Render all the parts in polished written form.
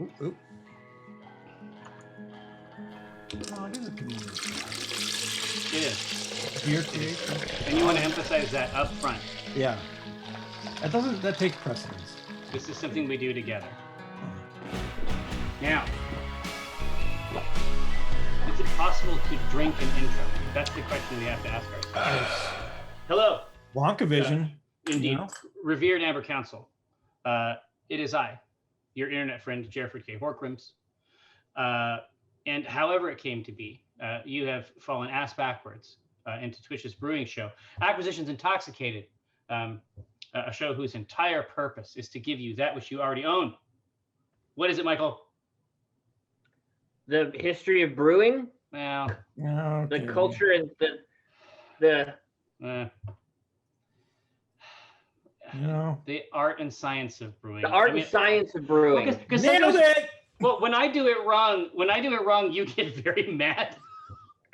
Ooh, ooh. Oh, it is a convenience. It is. Beer creation. And you want to emphasize that up front. Yeah. That takes precedence. This is something we do together. Now, is it possible to drink an intro? That's the question we have to ask ourselves. Hello. Wonka Vision. Indeed. You know? Revered Amber Council. It is I, your internet friend, Jeffrey K. Horkrims. And however it came to be, you have fallen ass backwards into Twitch's brewing show, Acquisitions Intoxicated, a show whose entire purpose is to give you that which you already own. What is it, Michael? The history of brewing, Well, Okay. the culture, and the No. the art and science of brewing. art and science of brewing. Because Nailed it! well, when I do it wrong, you get very mad.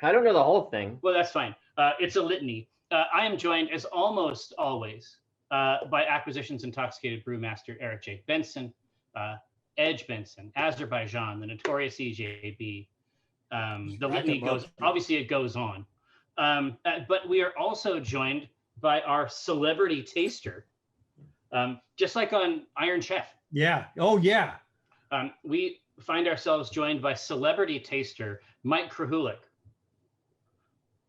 I don't know the whole thing. Well, that's fine. It's a litany. I am joined, as almost always, by Acquisitions Intoxicated Brewmaster Eric J. Benson, Edge Benson, Azerbaijan, the notorious EJB. The litany goes, obviously it goes on. But we are also joined by our celebrity taster, just like on Iron Chef. Yeah. Oh, yeah. We find ourselves joined by celebrity taster Mike Krahulik.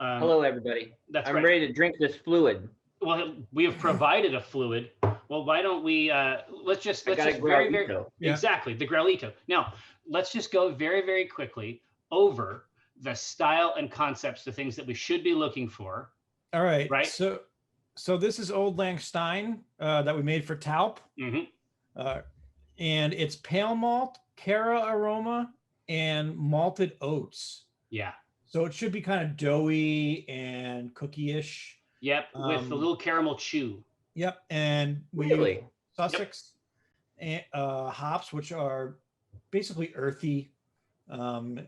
Hello, everybody. That's I'm right. ready to drink this fluid. Well, we have provided a fluid. Well, why don't we? Let's just very Yeah. exactly the grelito. Now, let's just go very, very quickly over the style and concepts, the things that we should be looking for. All right. Right. So this is Old Lang Syne that we made for Taup. Mm-hmm. And it's pale malt, Cara aroma, and malted oats. Yeah. So it should be kind of doughy and cookie-ish. Yep. With a little caramel chew. Yep. And we Really? Sussex and, hops, which are basically earthy. And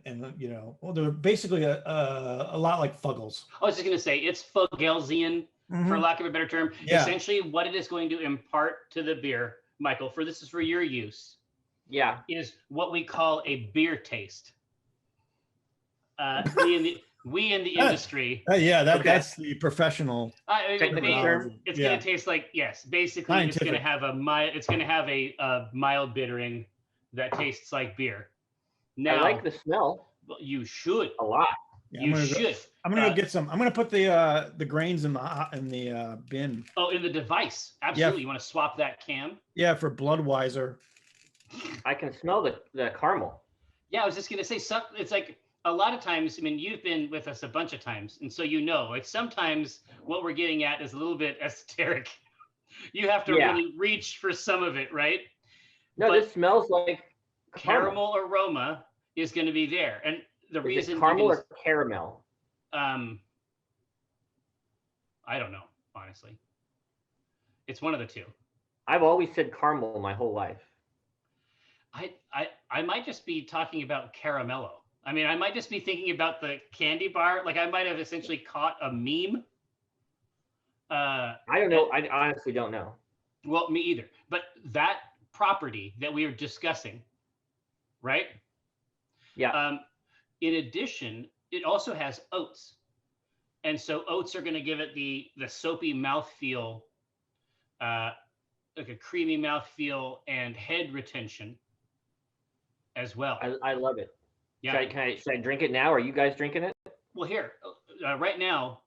well, they're basically a lot like Fuggles. I was just going to say it's Fuggelsian, for lack of a better term. Yeah. Essentially, what it is going to impart to the beer, Michael, this is for your use. Yeah. Is what we call a beer taste. We in the industry. That's the professional. Technical term. It's going to taste like, yes, basically Scientific. it's going to have a mild bittering that tastes like beer. Now, I like the smell you should. a lot. Yeah, You should. I'm gonna go get some. I'm gonna put the grains in the bin. Oh, in the device. Absolutely. You want to swap that can? Yeah, for Bloodweiser. I can smell the caramel. Yeah, I was just going to say, it's like a lot of times, I mean, you've been with us a bunch of times, and so you know, like sometimes what we're getting at is a little bit esoteric. You have to really reach for some of it, right? No, But this smells like caramel aroma is going to be there. And the reason it caramel or caramel? I don't know, honestly. It's one of the two. I've always said caramel my whole life. I might just be talking about caramello. I mean, I might just be thinking about the candy bar. Like I might have essentially caught a meme. I don't know. I honestly don't know. Well, me either. But that property that we are discussing, right? Yeah. In addition, it also has oats. And so oats are going to give it the soapy mouthfeel, like a creamy mouthfeel and head retention as well. I love it. Yeah. Should I drink it now? Are you guys drinking it? Well, here, right now,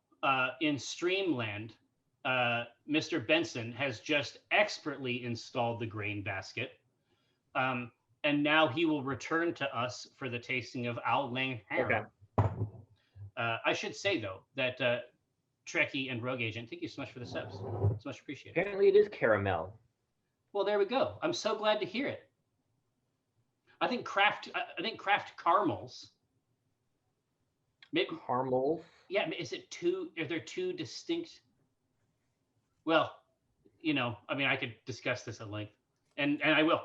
in Streamland, Mr. Benson has just expertly installed the grain basket. And now he will return to us for the tasting of Old Lang Syne. Okay. I should say, though, that Trekkie and Rogue Agent, thank you so much for the subs. It's much appreciated. Apparently it is caramel. Well, there we go. I'm so glad to hear it. I think craft caramels. Maybe, Caramel. yeah, are there two distinct? Well, I mean, I could discuss this at length, and I will.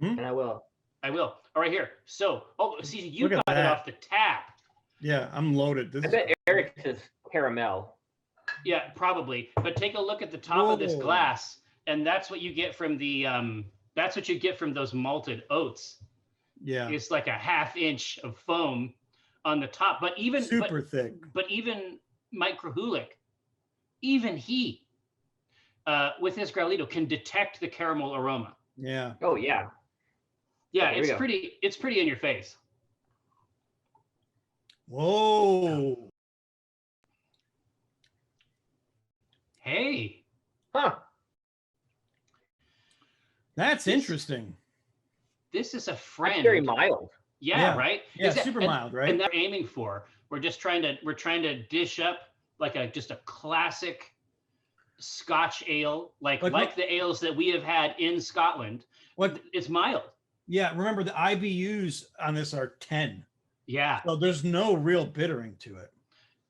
And I will. All right, here. So, see, you Look at got it that. off the tap. Yeah, I'm loaded. I bet Eric says caramel. Yeah, probably. But take a look at the top of this Whoa. glass, and that's what you get from the. That's what you get from those malted oats. Yeah. is like a half-inch of foam on the top. But even super thick. But even Mike Krahulik, even he, with his Growlito, can detect the caramel aroma. Yeah. Oh yeah. Yeah, Okay, it's pretty in your face. Whoa. Hey. Huh. This- That's interesting. This is a friend. That's very mild. Yeah, right? Yeah, Is that- super and- mild, right? And they're aiming for. We're trying to dish up like just a classic Scotch ale, like the ales that we have had in Scotland. It's mild. Yeah, remember the IBUs on this are 10. Yeah. So there's no real bittering to it.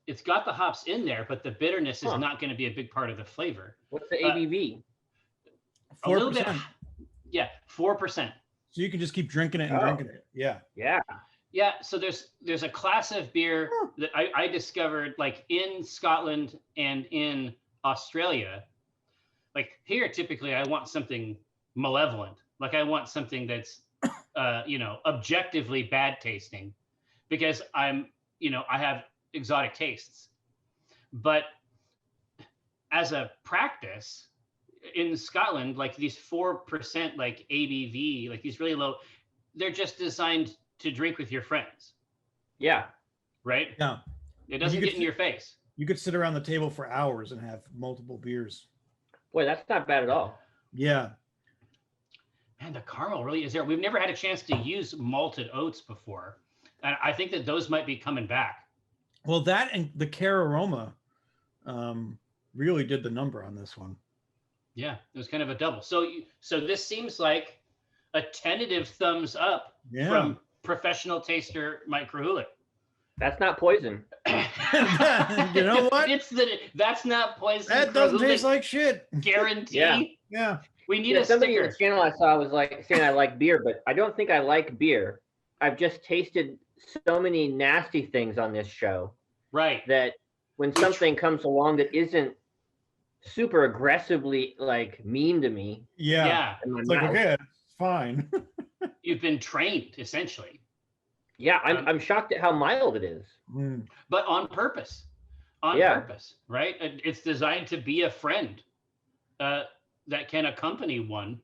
It's got the hops in there, but the bitterness is not going to be a big part of the flavor. What's the ABV? 4%. A little bit. Yeah, 4%. So you can just keep drinking it and drinking it. Yeah. Yeah. Yeah. So there's a class of beer that I discovered like in Scotland and in Australia. Like here, typically I want something malevolent. Like I want something that's, objectively bad tasting, because I have exotic tastes. But as a practice in Scotland, like these 4% like ABV, like these really low, they're just designed to drink with your friends. Yeah. Right? Yeah. It doesn't get in your face. You could sit around the table for hours and have multiple beers. Boy, that's not bad at all. Yeah. Man, the caramel really is there. We've never had a chance to use malted oats before. And I think that those might be coming back. Well, that and the care aroma really did the number on this one. Yeah, it was kind of a double. So this seems like a tentative thumbs up from professional taster Mike Krahulik. That's not poison. You know what? That's not poison. That doesn't taste like shit. Guarantee. Yeah. We need a somebody sticker. in the channel I saw was like saying I like beer, but I don't think I like beer. I've just tasted so many nasty things on this show. Right. That when something comes along that isn't super aggressively like mean to me. Yeah. It's like, okay, it's fine. You've been trained essentially. Yeah, I'm shocked at how mild it is. But on purpose. On purpose, right? It's designed to be a friend that can accompany one,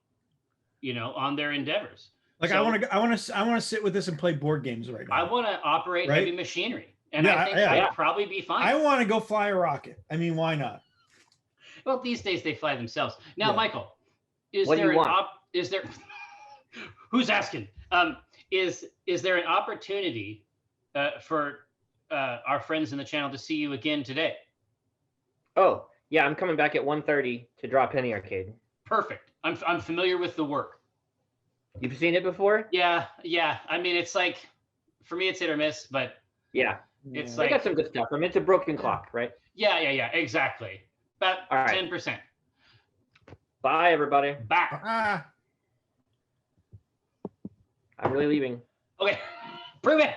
on their endeavors. Like I want to sit with this and play board games right now. I want to operate heavy machinery, and I think I'd probably be fine. I want to go fly a rocket. I mean, why not? Well, these days they fly themselves. Now, Michael, is there who's asking? Is there an opportunity for our friends in the channel to see you again today? Oh, yeah, I'm coming back at 1:30 to draw Penny Arcade. Perfect. I'm familiar with the work. You've seen it before? Yeah. I mean, it's like, for me, it's hit or miss, but it's I like got some good stuff. I mean, it's a broken clock, right? Yeah, exactly. About 10%. Bye, everybody. Bye. I'm really leaving. Okay, prove it.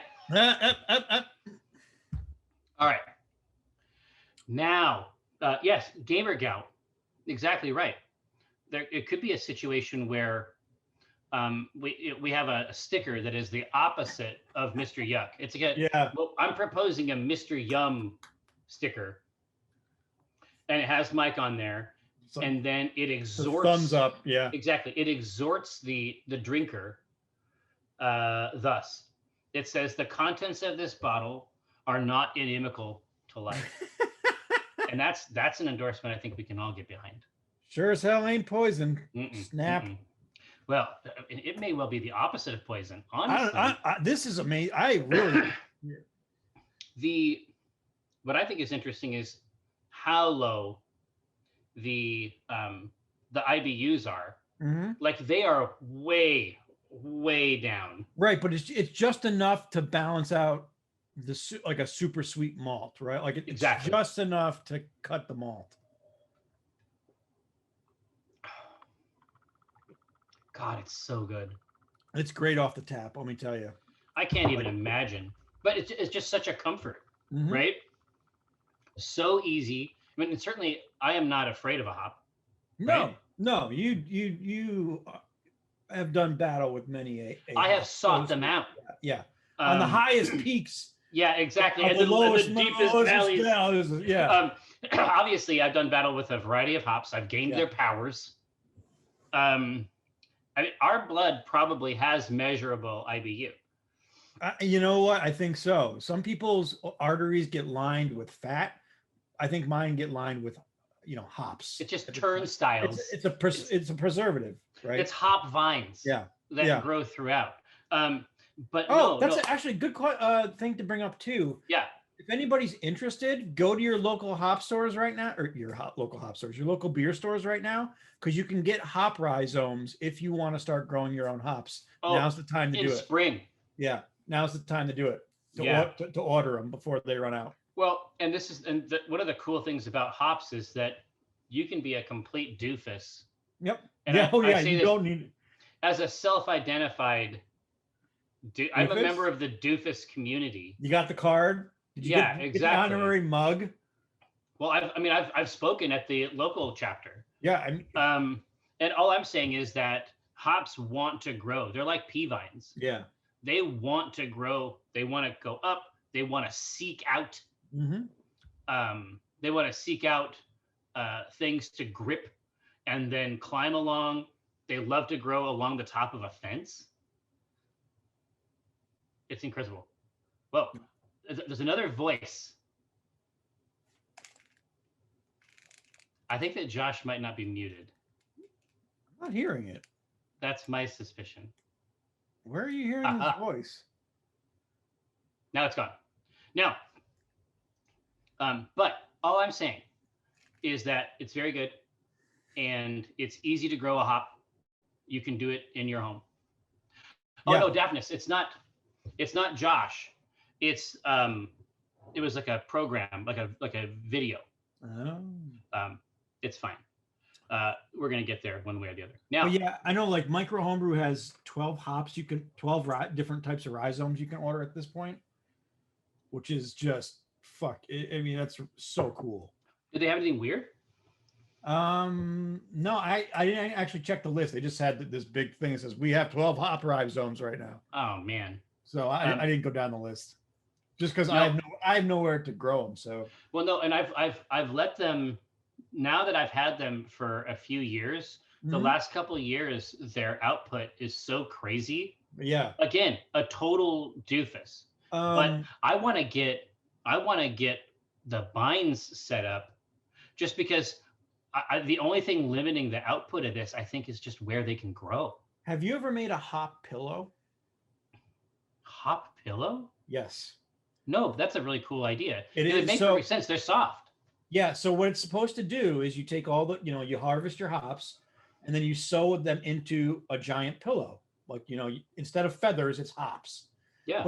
All right. Now, yes, Gamer Gout. Exactly right. It could be a situation where we have a sticker that is the opposite of Mr. Yuck. It's well, I'm proposing a Mr. Yum sticker, and it has Mike on there, and then it exhorts thumbs up. Yeah, exactly. It exhorts the drinker. Thus, it says the contents of this bottle are not inimical to life, and that's an endorsement I think we can all get behind. Sure as hell ain't poison. Snap. Well, it may well be the opposite of poison. Honestly, this is amazing. I really what I think is interesting is how low the IBUs are. Mm-hmm. Like they are way down. Right, but it's just enough to balance out like a super sweet malt, right? Like it's just enough to cut the malt. God, it's so good. It's great off the tap, let me tell you. I can't even imagine, but it's just such a comfort, right? So easy. I mean, certainly I am not afraid of a hop. No, right? No, you have done battle with many. I have sought them out. Yeah. On the highest peaks. Yeah, Of and the the deepest valleys. Yeah. Obviously, I've done battle with a variety of hops. I've gained their powers. I mean, our blood probably has measurable IBU. You know what? I think so. Some people's arteries get lined with fat. I think mine get lined with, hops. It's just turnstiles. It's a preservative, right? It's hop vines. That grow throughout. But that's actually a good thing to bring up too. Yeah. If anybody's interested, go to your local hop stores right now, or your local hop stores, your local beer stores right now, because you can get hop rhizomes if you want to start growing your own hops. Now's the time to do it. In spring. Yeah, now's the time to do it. To order them before they run out. Well, and one of the cool things about hops is that you can be a complete doofus. Yep. And you don't need. As a self-identified, I'm a member of the doofus community. You got the card? Did you get exactly. The honorary mug? Well, I've spoken at the local chapter. Yeah. And all I'm saying is that hops want to grow. They're like pea vines. Yeah. They want to grow. They want to go up. They want to seek out. They want to seek out things to grip and then climb along. They love to grow along the top of a fence. It's incredible. Well, there's another voice. I think that Josh might not be muted. I'm not hearing it. That's my suspicion. Where are you hearing his voice? Now it's gone. Now, but all I'm saying is that it's very good and it's easy to grow a hop. You can do it in your home. Oh no, Daphnis, it's not Josh. It's it was like a program, like a video. Oh. It's fine. We're gonna get there one way or the other. Now, I know. Like Micro Homebrew has 12 hops. 12 different types of rhizomes you can order at this point, which is just that's so cool. Do they have anything weird? No, I didn't actually check the list. They just had this big thing that says we have 12 hop rhizomes right now. Oh man. So I didn't go down the list just because I have nowhere to grow them. So and I've let them. Now that I've had them for a few years, the last couple of years, their output is so crazy. Yeah. Again, a total doofus. But I want to get the binds set up, just because the only thing limiting the output of this, I think, is just where they can grow. Have you ever made a hop pillow? Hop pillow? Yes. No, that's a really cool idea. It makes perfect sense. They're soft. Yeah. So what it's supposed to do is you take all the, you harvest your hops and then you sew them into a giant pillow. Like, instead of feathers, it's hops. Yeah.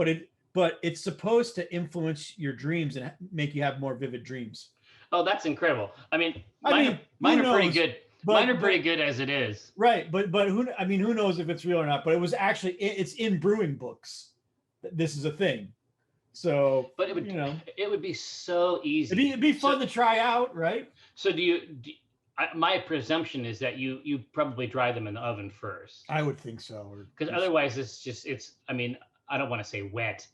But it's supposed to influence your dreams and make you have more vivid dreams. Oh, that's incredible. I mean, mine are pretty good. Mine are pretty good as it is. Right. But who knows if it's real or not, but it was actually, it's in brewing books. This is a thing. So, but it would be so easy. It'd be fun to try out, right? So my presumption is that you probably dry them in the oven first. I would think so. Because otherwise I don't want to say wet.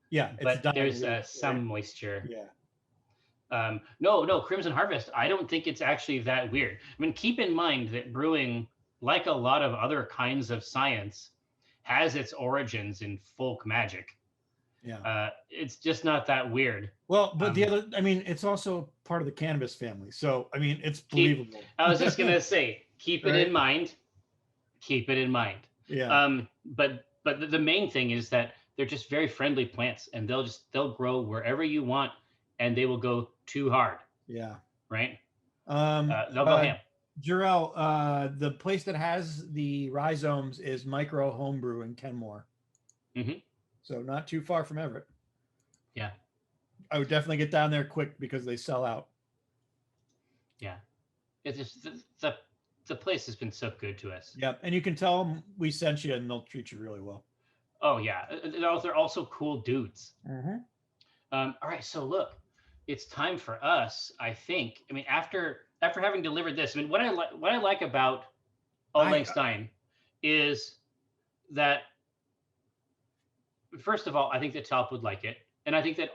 Yeah. But there's some moisture. Yeah. No, Crimson Harvest, I don't think it's actually that weird. I mean, keep in mind that brewing, like a lot of other kinds of science, has its origins in folk magic. Yeah. It's just not that weird. Well, but it's also part of the cannabis family. So, it's believable. I was just going to say, keep it in mind. Keep it in mind. Yeah. But the main thing is that they're just very friendly plants, and they'll grow wherever you want, and they will go too hard. Yeah. Right. They'll go ham. Jarrell, the place that has the rhizomes is Micro Homebrew in Kenmore. Mm-hmm. So not too far from Everett. Yeah. I would definitely get down there quick because they sell out. Yeah. It's just the place has been so good to us. Yeah. And you can tell them we sent you and they'll treat you really well. Oh yeah. They're also cool dudes. Mm-hmm. All right. So look, it's time for us, I think. After having delivered this, what I like about Old Lang Syne is that first of all, I think that Top would like it, and I think that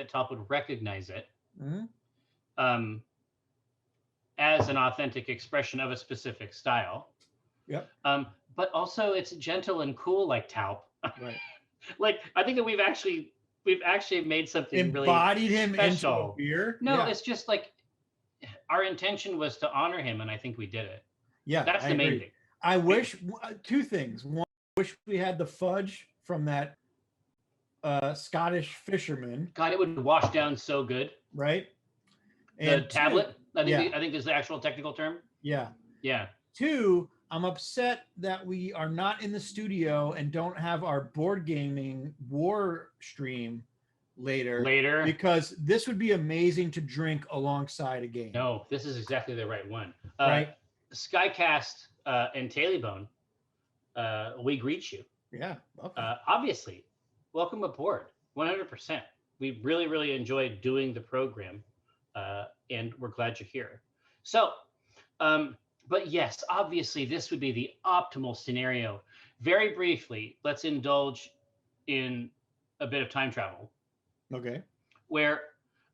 Top would recognize it as an authentic expression of a specific style. Yep. But also, it's gentle and cool like Taup. Right. Like I think that we've actually made something embodied really him special. into a beer. No, it's just like our intention was to honor him, and I think we did it. Yeah, that's the main thing. I wish two things. One, I wish we had the fudge from that Scottish fisherman. God, it would wash down so good. Right. And the tablet. I think is the actual technical term. Yeah. Yeah. Two, I'm upset that we are not in the studio and don't have our board gaming war stream later because this would be amazing to drink alongside a game. No, this is exactly the right one. Right. Skycast and Tailybone, we greet you. Yeah. Obviously, welcome aboard. 100%. We really, really enjoyed doing the program, and we're glad you're here. So, but yes, obviously, this would be the optimal scenario. Very briefly, let's indulge in a bit of time travel. Okay. Where,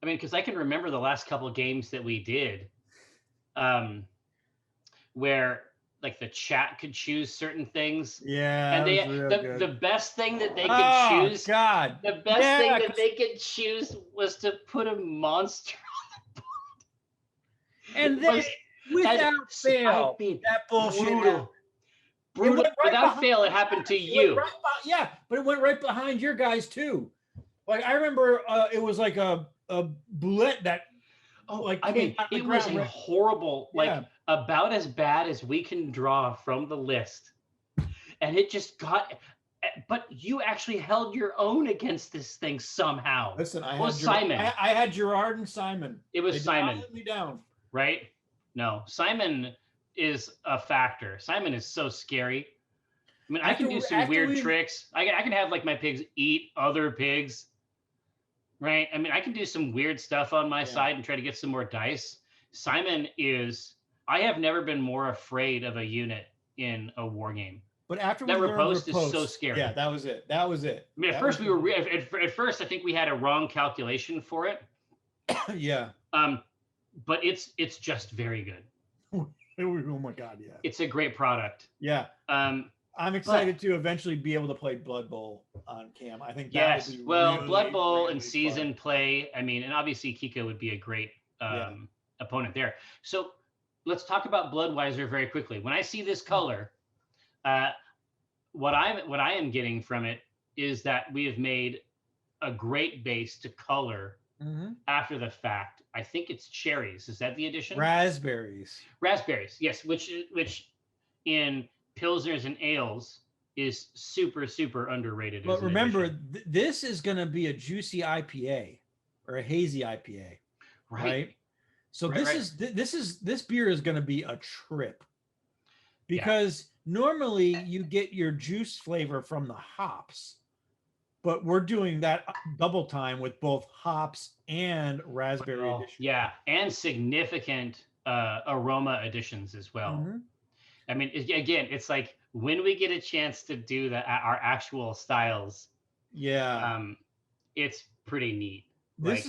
I mean, because I can remember the last couple of games that we did, where like the chat could choose certain things. Yeah. And the best thing that they could choose. God. The best thing that they could choose was to put a monster on the board. And they, without fail, that bullshit. Brutal. Without fail, it happened to you. Yeah, but it went right behind your guys too. Like I remember, it was like a bullet that. Oh, like I mean, it was a horrible, about as bad as we can draw from the list, and it just got. But you actually held your own against this thing somehow. Listen, I had Gerard and Simon. It was Simon. Let me down. Right? No, Simon is a factor. Simon is so scary. I mean, I can do some weird tricks. I can have like my pigs eat other pigs. Right. I mean, I can do some weird stuff on my side and try to get some more dice. Simon I have never been more afraid of a unit in a war game. But after that riposte is so scary. Yeah, that was it. That was it. I mean, at first I think we had a wrong calculation for it. Yeah. But it's just very good. Oh my God, yeah. It's a great product. Yeah. I'm excited to eventually be able to play Blood Bowl on cam. I think that would be really, Blood Bowl really and season fun. Play. I mean, and obviously Kiko would be a great opponent there. So let's talk about Bloodweiser very quickly. When I see this color, what I am getting from it is that we have made a great base to color after the fact. I think it's cherries. Is that the addition? Raspberries. Raspberries, yes. Which in Pilsners and ales is super, super underrated. But remember, this is going to be a juicy IPA or a hazy IPA, right? So this beer is going to be a trip because normally you get your juice flavor from the hops, but we're doing that double time with both hops and raspberry additions. Yeah, and significant aroma additions as well. I mean, again, it's like when we get a chance to do our actual styles. Yeah. It's pretty neat. This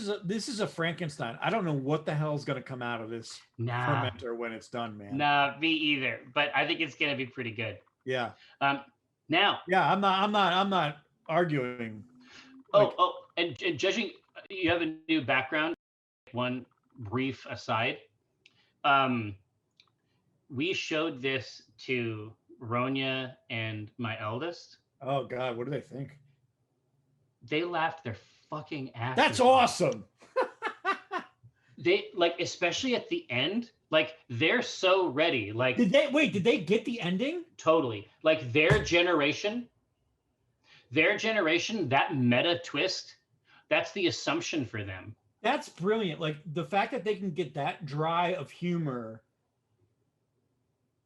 is a Frankenstein. I don't know what the hell is going to come out of this fermenter when it's done, man. Nah, me either. But I think it's going to be pretty good. Yeah. Now. Yeah, I'm not arguing. And judging, you have a new background. One brief aside. We showed this to Ronya and my eldest. Oh God, what do they think? They laughed their fucking ass. That's awesome. They especially at the end, they're so ready. Did they get the ending? Totally. Their generation, that meta twist, that's the assumption for them. That's brilliant. The fact that they can get that dry of humor.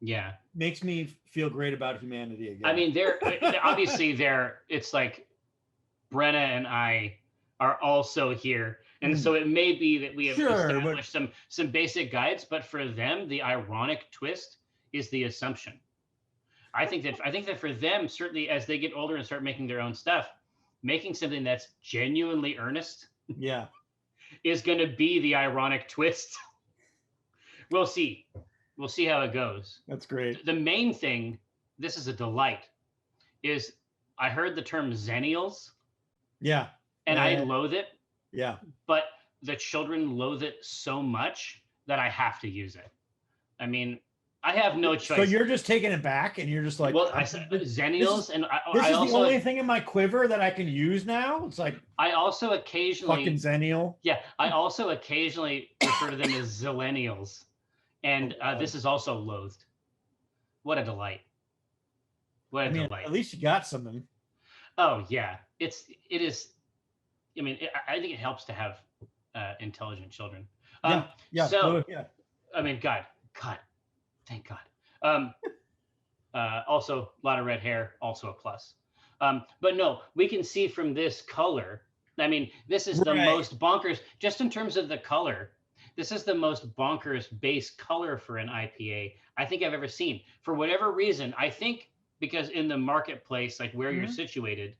Yeah, makes me feel great about humanity again. I mean, it's like Brenna and I are also here, and so it may be that we have established some basic guides, but for them, the ironic twist is the assumption. I think that for them, certainly as they get older and start making their own stuff, making something that's genuinely earnest Yeah. is going to be the ironic twist. We'll see. We'll see how it goes. That's great. The main thing, this is a delight, is I heard the term Zennials. Yeah. And I loathe it. Yeah. But the children loathe it so much that I have to use it. I mean, I have no choice. So you're just taking it back and you're just like, well, I said Zennials, this is the only thing in my quiver that I can use now. It's like I also occasionally fucking Zennial. Yeah, I also occasionally refer to them as Zillennials, and this is also loathed. What a delight! What a delight! At least you got something. Oh yeah, it is. I mean, I think it helps to have intelligent children. Yeah. So, I mean, God, thank God. Also, a lot of red hair, also a plus. But no, we can see from this color. I mean, this is the most bonkers, just in terms of the color. This is the most bonkers base color for an IPA I think I've ever seen. For whatever reason, I think because in the marketplace, like where you're situated,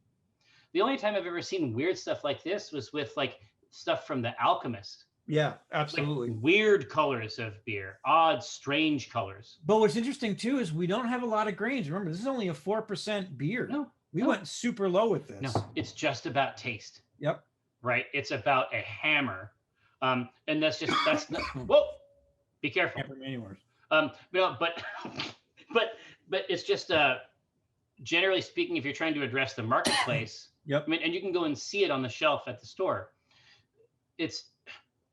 the only time I've ever seen weird stuff like this was with like stuff from The Alchemist. Yeah, absolutely. Like weird colors of beer, odd, strange colors. But what's interesting too is we don't have a lot of grains. Remember, this is only a 4% beer. We went super low with this. No, it's just about taste. Yep. Right. It's about a hammer. And that's not, whoa, be careful. But it's just generally speaking, if you're trying to address the marketplace, yep. I mean, and you can go and see it on the shelf at the store. It's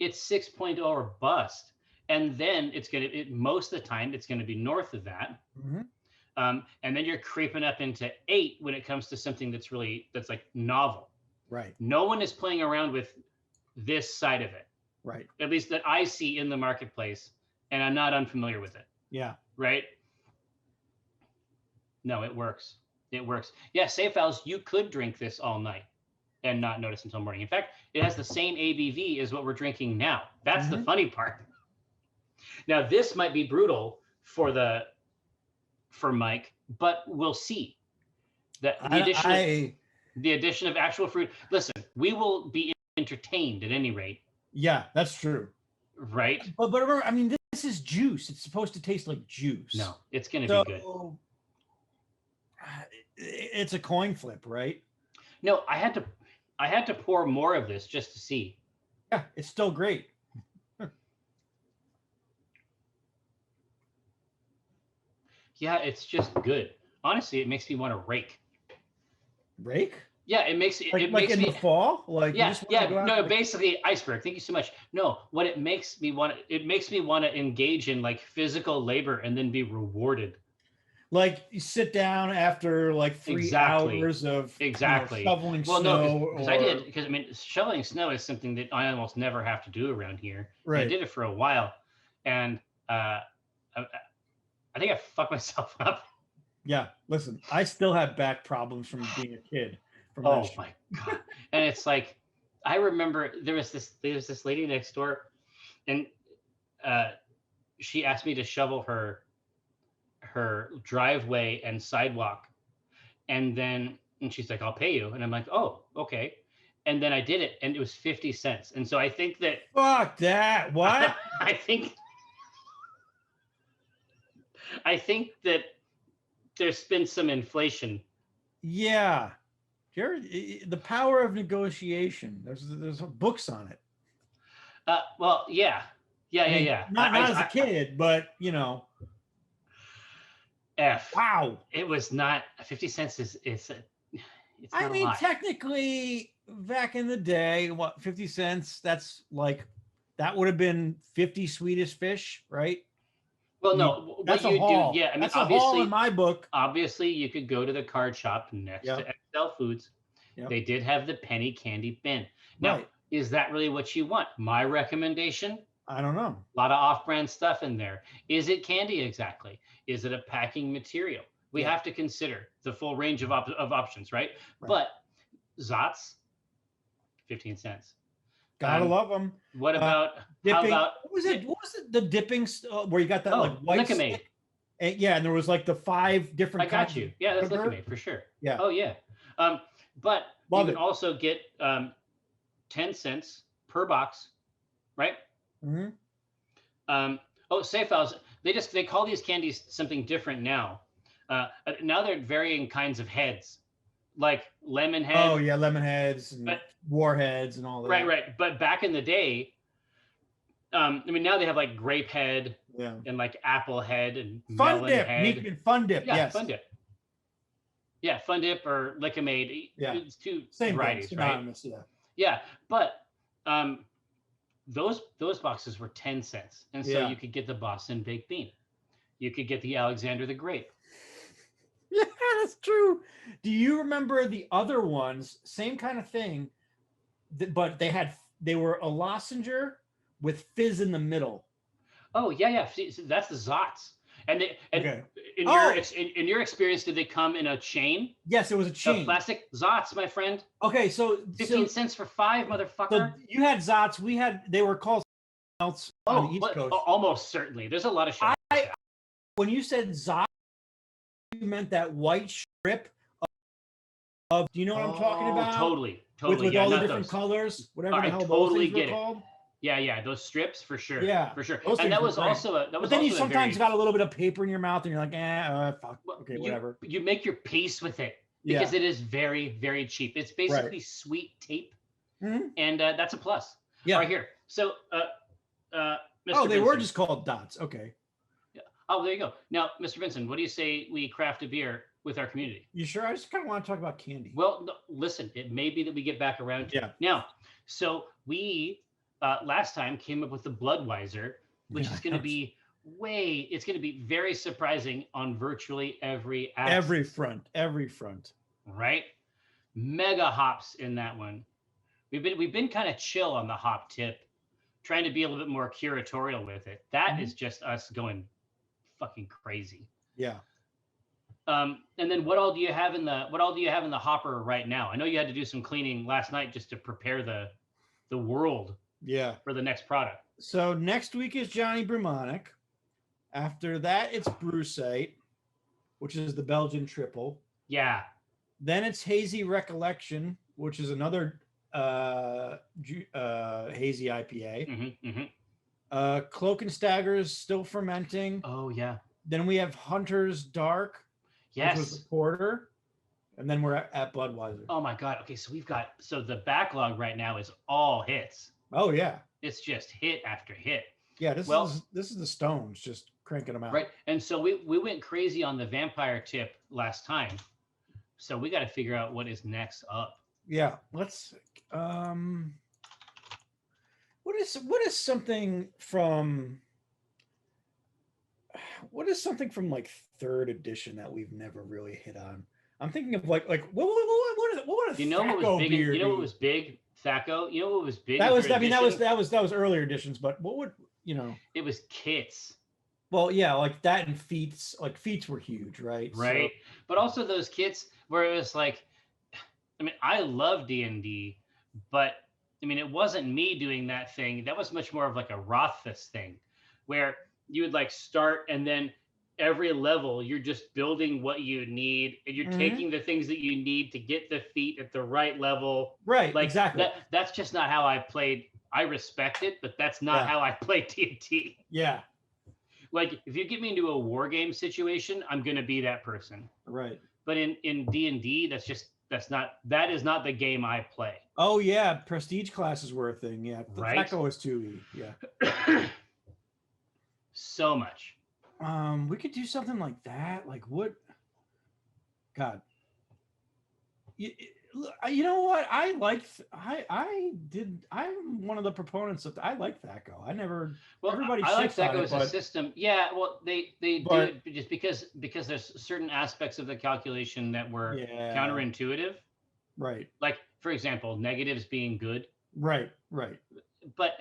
6.0 or bust, and then most of the time it's gonna be north of that, and then you're creeping up into 8 when it comes to something that's like novel. Right. No one is playing around with this side of it. Right. At least that I see in the marketplace, and I'm not unfamiliar with it. Yeah. Right. No, it works. It works. Yeah, Safe House, you could drink this all night and not notice until morning. In fact, it has the same ABV as what we're drinking now. That's the funny part. Now, this might be brutal for Mike, but we'll see. The addition of actual fruit. Listen, we will be entertained at any rate. Yeah, that's true. Right. But remember, I mean, this is juice. It's supposed to taste like juice. No, it's going to be good. It's a coin flip, right? No, I had to pour more of this just to see. Yeah, it's still great. Yeah, it's just good. Honestly, it makes me want to rake. Rake? Yeah, it makes it like makes in me the fall. Like no, basically iceberg. Thank you so much. No, what it makes me want to engage in like physical labor and then be rewarded. Like you sit down after like 3 hours of shoveling snow. Because I mean, shoveling snow is something that I almost never have to do around here. Right. I did it for a while, and I think I fucked myself up. Yeah, listen, I still have back problems from being a kid. Oh my God. And it's like, I remember there was this lady next door, and she asked me to shovel her driveway and sidewalk. And she's like, I'll pay you. And I'm like, oh, okay. And then I did it, and it was 50 cents. And so I think that. Fuck that. What? I think that there's been some inflation. Yeah. Jared, the power of negotiation. There's books on it. Well, yeah. Not as a kid, but you know. Wow. It was not 50 cents. It's not I mean, a lot. Technically, back in the day, 50 cents? That's like that would have been 50 Swedish fish, right? Well, no, that's a haul. Yeah, I mean, that's a haul in my book. Obviously, you could go to the card shop next to XL Foods. Yep. They did have the penny candy bin. Now, is that really what you want? My recommendation? I don't know. A lot of off-brand stuff in there. Is it candy exactly? Is it a packing material? We have to consider the full range of options, right? But Zotz, 15 cents. Gotta love them. What about dipping? How about what was it? The dipping where you got that like white Lickamaid. stick? And there was like the 5 different. I got you. Yeah, that's sugar. Liquid for sure. Yeah. Oh yeah. But Love you can it. also get 10 cents per box, right? Mm-hmm. Safe House. They call these candies something different now. Now they're varying kinds of heads, like lemon head. Oh yeah, lemon heads and warheads and all that. Right. But back in the day, I mean, now they have like grape head, and like apple head and fun melon dip. head. Fun dip. Yeah, yes. fun dip. Yeah, fun dip or Lickimade. Yeah, it's two same varieties, thing. right? Yeah. Yeah, but those boxes were 10 cents, and so you could get the Boston baked bean, you could get the Alexander the Grape. Yeah, that's true. Do you remember the other ones? Same kind of thing, but they were a lozenge with fizz in the middle. Oh yeah. See, that's the Zots. And okay. In your experience, did they come in a chain? Yes, it was a chain. Plastic Zots, my friend. Okay, so 15 cents for 5, motherfucker. So you had Zots. They were called else on the East Coast. Almost certainly. There's a lot of shit. When you said Zots, you meant that white strip of do you know what I'm talking about? Totally. With all the different colors, whatever the hell those things were called. Yeah, those strips for sure. Yeah, for sure. And that was also but then you sometimes got a little bit of paper in your mouth, and you're like, fuck, okay, whatever. You make your peace with it because it is very, very cheap. It's basically sweet tape, and that's a plus. Yeah. Right here. So, Mr. they Benson, were just called dots. Okay. Yeah. Oh, there you go. Now, Mr. Benson, what do you say we craft a beer with our community? You sure? I just kind of want to talk about candy. Well, no, listen, it may be that we get back around to it. Now, so we last time came up with the Bloodweiser, which is going to be it's going to be very surprising on virtually every aspect. Every front. Right? Mega hops in that one. We've been kind of chill on the hop tip, trying to be a little bit more curatorial with it. That is just us going fucking crazy. Yeah. And then what all do you have in the hopper right now? I know you had to do some cleaning last night just to prepare the world for the next product. So next week is Johnny Brumonic. After that, it's Brew, which is the Belgian triple. Yeah. Then it's Hazy Recollection, which is another hazy IPA. Cloak and Stagger's still fermenting. Oh yeah. Then we have Hunter's Dark. Yes. Which was the porter. And then we're at Bloodweiser. Oh my God. Okay, so the backlog right now is all hits. Oh yeah. It's just hit after hit. Yeah, this is the Stones just cranking them out. Right. And so we went crazy on the vampire tip last time. So we got to figure out what is next up. Yeah, let's what is something from like 3rd edition that we've never really hit on? I'm thinking of like what would you know what was big? You know what was big? Thaco. You know what was big? That was earlier editions, but what would It was kits. Well, yeah, like that and feats. Like feats were huge, right? Right. So, but also those kits where it was like, I mean, I love D&D, but I mean, it wasn't me doing that thing. That was much more of like a Rothfuss thing, where you would like start and then every level you're just building what you need and you're taking the things that you need to get the feat at the right level. Right. Like exactly. That's just not how I played. I respect it, but that's not how I play D&D. Yeah. Like if you get me into a war game situation, I'm going to be that person. Right. But in D&D, that is not the game I play. Oh yeah, prestige classes were a thing. Yeah, right. Thaco was 2E. Yeah. So much. We could do something like that. Like what? God. You know what? I'm one of the proponents of. I like Thaco. I never. Well, everybody I like shits Thaco as a system. Yeah. Well, they do it just because there's certain aspects of the calculation that were counterintuitive. Right. Like for example, negatives being good. Right. Right. But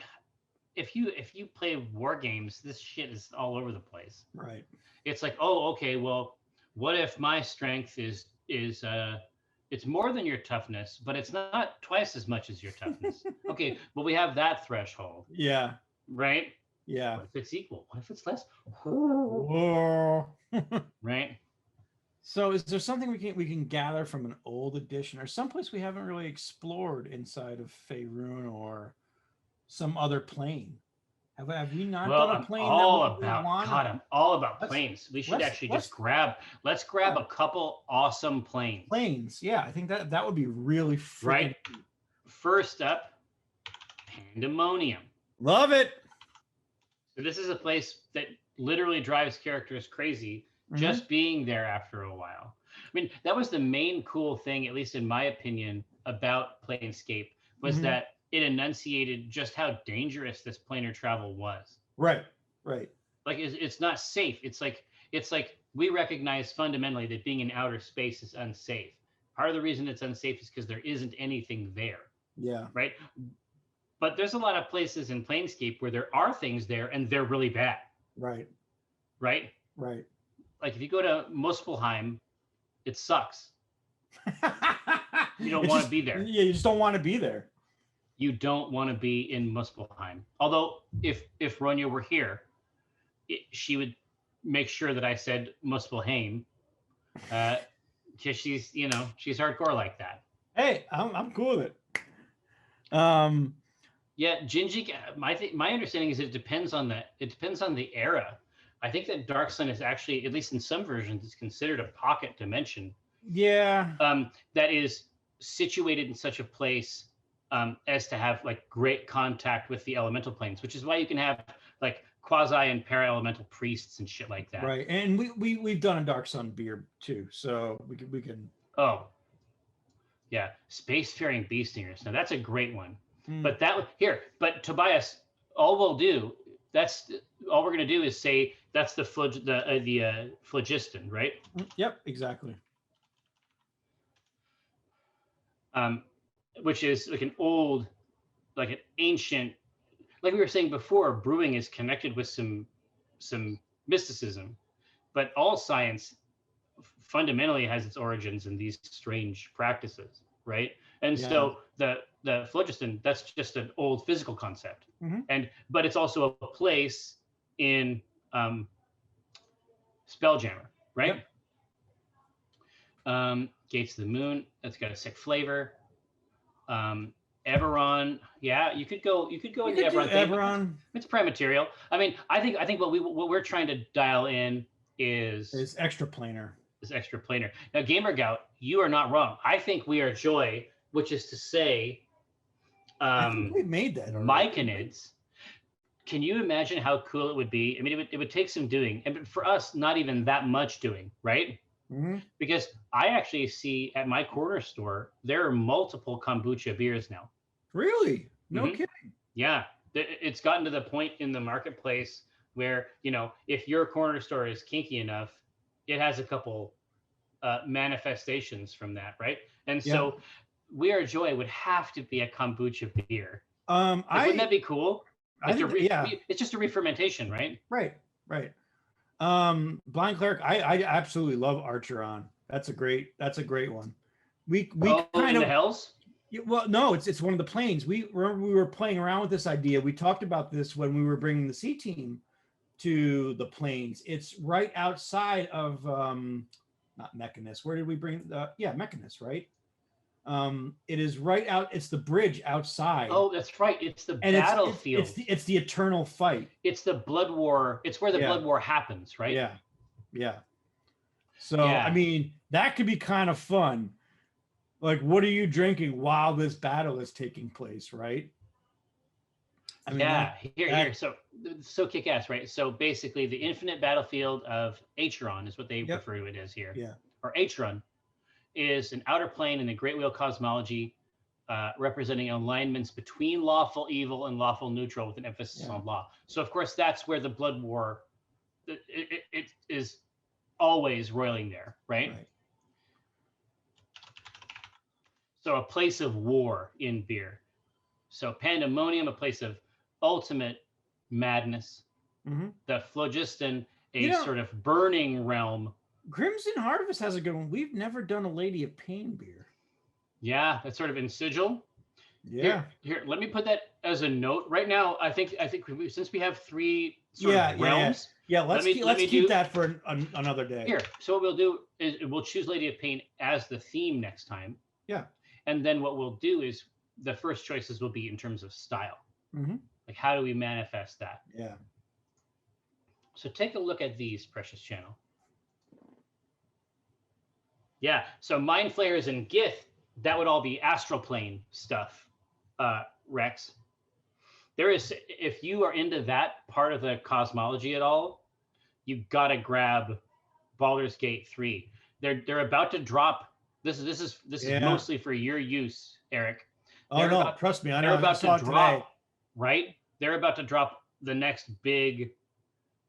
if you play war games, this shit is all over the place. Right. It's like, oh, okay, well, what if my strength is it's more than your toughness, but it's not twice as much as your toughness. Okay, well, we have that threshold. Yeah. Right? Yeah. What if it's equal? What if it's less? right? So is there something we can gather from an old edition or someplace we haven't really explored inside of Faerun or some other plane? Have we not Well, done a I'm plane that all we about want? God. I'm all about Let's planes. We should let's actually let's just let's grab a couple awesome planes. planes. Yeah, I think that would be really freaking Right. First up, Pandemonium. Love it. So this is a place that literally drives characters crazy just being there after a while. I mean, that was the main cool thing, at least in my opinion, about Planescape, was that it enunciated just how dangerous this planar travel was. Right. Like it's not safe. It's like we recognize fundamentally that being in outer space is unsafe. Part of the reason it's unsafe is because there isn't anything there. Yeah. Right. But there's a lot of places in Planescape where there are things there and they're really bad. Right. Right. Like if you go to Muspelheim, it sucks. You don't want to be there. Yeah, you just don't want to be there. You don't want to be in Muspelheim. Although if Ronya were here, she would make sure that I said Muspelheim, because she's hardcore like that. Hey, I'm cool with it. Yeah, Gingy. My understanding is it depends on the era. I think that Darksun is actually, at least in some versions, is considered a pocket dimension. Yeah. That is situated in such a place as to have like great contact with the elemental planes, which is why you can have like quasi and para elemental priests and shit like that. Right, and we've done a Darksun beer too, so we can. Oh, yeah, spacefaring beast eaters. Now that's a great one. But but Tobias, all we're gonna do is say that's the phlogiston, right? Yep, exactly. Which is like an ancient, like we were saying before, brewing is connected with some mysticism, but all science fundamentally has its origins in these strange practices, right? And so the phlogiston, that's just an old physical concept, but it's also a place in Spelljammer, right? Yep. Gates of the Moon, that's got a sick flavor. Eberron, yeah, you could go into Eberron. Eberron. It's prime material. I mean, I think what we're trying to dial in is Extraplanar. Is Extraplanar. Now, Gamer Gout, you are not wrong. I think we are Joy, which is to say, I think we made that. Myconids. Can you imagine how cool it would be? I mean, it would take some doing, and for us, not even that much doing, right? Because I actually see at my corner store there are multiple kombucha beers now. Really? No kidding. Yeah, it's gotten to the point in the marketplace where if your corner store is kinky enough, it has a couple manifestations from that, right? And so We Are Joy would have to be a kombucha beer. Wouldn't that be cool? It's just a re-fermentation, right? Right. Blind Cleric, I absolutely love Archeron. That's a great one. We kind of the Hells. Well, no, it's one of the planes. We were playing around with this idea. We talked about this when we were bringing the C team to the planes. It's right outside of not Mechanist. Where did we bring Mechanist, right? It is right out. It's the bridge outside. Oh, that's right. It's the battlefield. It's the eternal fight. It's the blood war. It's where the blood war happens, right? Yeah. So I mean, that could be kind of fun. Like, what are you drinking while this battle is taking place, right? I mean, here. So kick ass, right? So basically, the infinite battlefield of Acheron is what they refer to it as here. Yeah. Or Acheron is an outer plane in the Great Wheel cosmology, representing alignments between lawful evil and lawful neutral with an emphasis on law. So of course, that's where the blood war it is always roiling there, right? So a place of war in beer. So Pandemonium, a place of ultimate madness. The Phlogiston, sort of burning realm. Crimson Harvest has a good one. We've never done a Lady of Pain beer. Yeah, that's sort of in sigil. Yeah. Here, let me put that as a note. Right now, I think since we have three sort of realms, Yeah, let's keep that for another day. Here, so what we'll do is we'll choose Lady of Pain as the theme next time. Yeah. And then what we'll do is the first choices will be in terms of style. Mm-hmm. Like, how do we manifest that? Yeah. So take a look at these, Precious Channel. Yeah, so Mind Flayers and Gith, that would all be astral plane stuff, Rex. There is, if you are into that part of the cosmology at all, you've got to grab Baldur's Gate 3. They're about to drop. This is mostly for your use, Eric. Trust me, I know. They're about to drop, today. right? They're about to drop the next big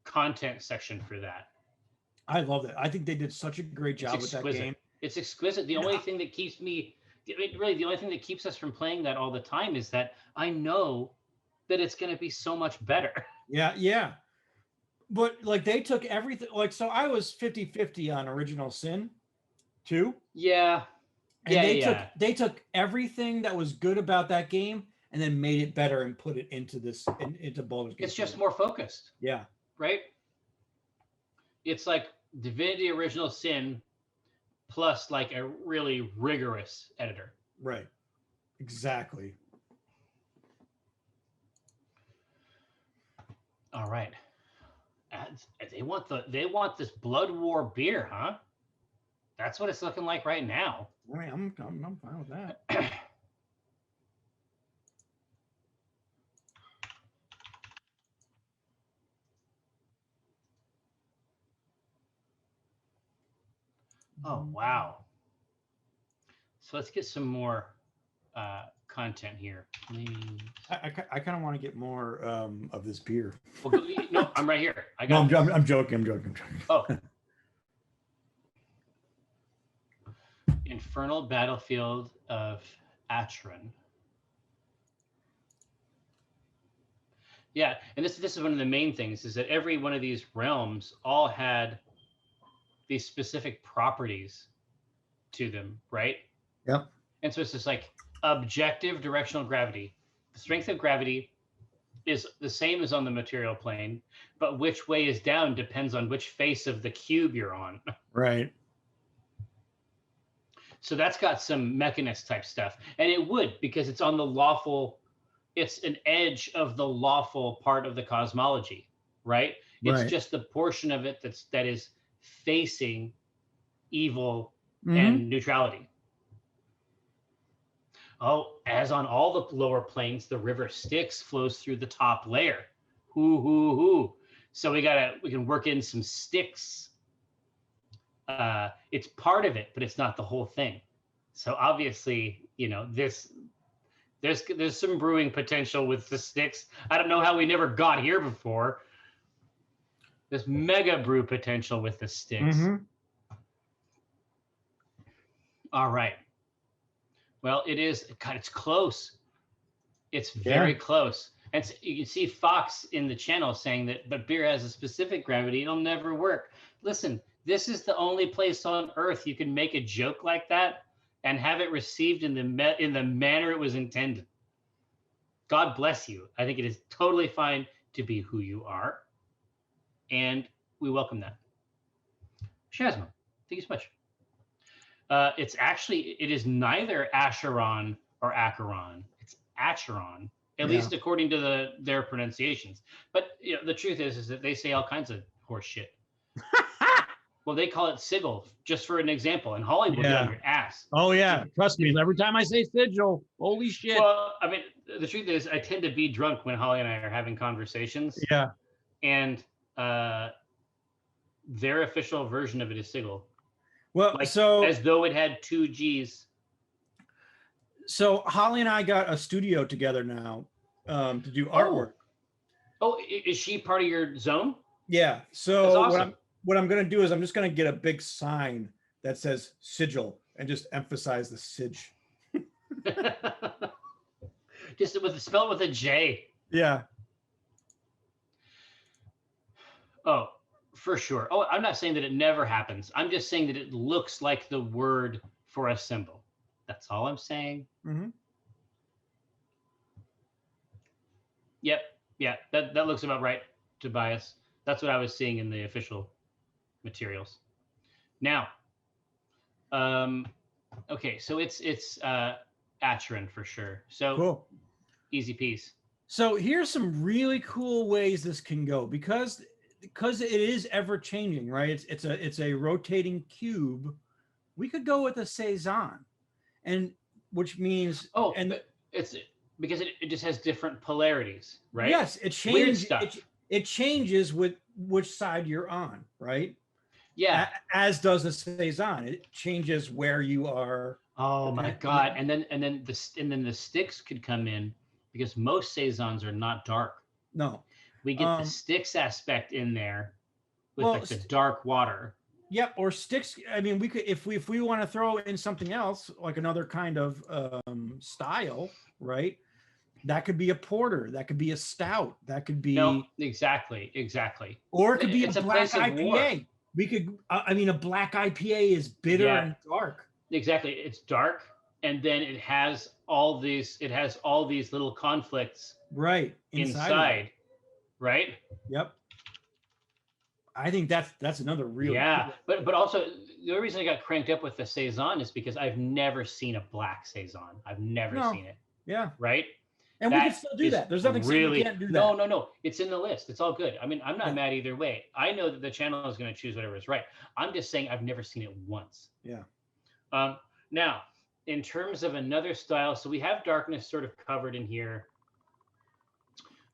content section for that. I love that. I think they did such a great job with that game. It's exquisite. The only thing that keeps me, really, the only thing that keeps us from playing that all the time is that I know that it's going to be so much better. Yeah. But like they took everything, like, so I was 50-50 on Original Sin 2. Yeah. And they took everything that was good about that game and then made it better and put it into into Baldur's Gate. It's just more focused. Yeah. Right? It's like Divinity Original Sin plus like a really rigorous editor. Right. Exactly. All right. They want this Blood War beer, huh? That's what it's looking like right now. I mean, I'm fine with that. Oh, wow. So let's get some more content here. I kind of want to get more of this beer. Well, no, I'm right here. I'm joking. Oh. Infernal Battlefield of Atron. Yeah, and this is one of the main things, is that every one of these realms all had these specific properties to them, right? Yep. And so it's just like objective directional gravity. The strength of gravity is the same as on the material plane, but which way is down depends on which face of the cube you're on. Right. So that's got some mechanist type stuff. And it would, because it's on the lawful, it's an edge of the lawful part of the cosmology, right? It's just the portion of it that is facing evil and neutrality. Oh, as on all the lower planes, the river Styx flows through the top layer. Hoo. So we can work in some Styx. It's part of it, but it's not the whole thing. So obviously, there's some brewing potential with the Styx. I don't know how we never got here before. There's mega brew potential with the Styx. All right. Well, it's close. It's very close. And you can see Fox in the channel saying that, but beer has a specific gravity. It'll never work. Listen, this is the only place on earth you can make a joke like that and have it received in the manner it was intended. God bless you. I think it is totally fine to be who you are. And we welcome that. Shazma, thank you so much. It is neither Acheron or Acheron. It's Acheron, at least according to their pronunciations. But the truth is that they say all kinds of horse shit. Well, they call it sigil, just for an example. And Holly will be on your ass. Oh yeah, trust me. Every time I say sigil, holy shit. Well, I mean, the truth is, I tend to be drunk when Holly and I are having conversations. Yeah. And their official version of it is sigil. Well, as though it had 2 G's. So Holly and I got a studio together now to do artwork. Oh, is she part of your zone? Yeah. So awesome. what I'm going to do is I'm just going to get a big sign that says sigil and just emphasize the sig. Just spell it with a J. Yeah. Oh, for sure. Oh, I'm not saying that it never happens. I'm just saying that it looks like the word for a symbol. That's all I'm saying. Yep. Yeah, that looks about right, Tobias. That's what I was seeing in the official materials. Now, okay, so it's Acheron for sure. So Cool. Easy peas. So here's some really cool ways this can go because it is ever changing, right? It's a rotating cube. We could go with a saison, and which means but it's because it just has different polarities, right? Yes, it changes. Weird stuff. It changes with which side you're on, right? Yeah. As does a saison. It changes where you are. Oh my God! And then the sticks could come in because most saisons are not dark. No. We get the sticks aspect in there with like the dark water. Yep, or sticks. I mean, we could if we want to throw in something else, like another kind of style, right? That could be a porter. That could be a stout. That could be exactly. Or it could be a black IPA. We could. I mean, a black IPA is bitter and dark. Exactly, it's dark, and then it has all these. It has all these little conflicts. Right inside. Right. Yep. I think that's another real. Yeah, but also the only reason I got cranked up with the saison is because I've never seen a black saison. I've never seen it. Yeah. Right. And we can still do that. There's nothing saying we can't do that. No. It's in the list. It's all good. I mean, I'm not mad either way. I know that the channel is going to choose whatever is right. I'm just saying I've never seen it once. Yeah. Now, in terms of another style, so we have darkness sort of covered in here.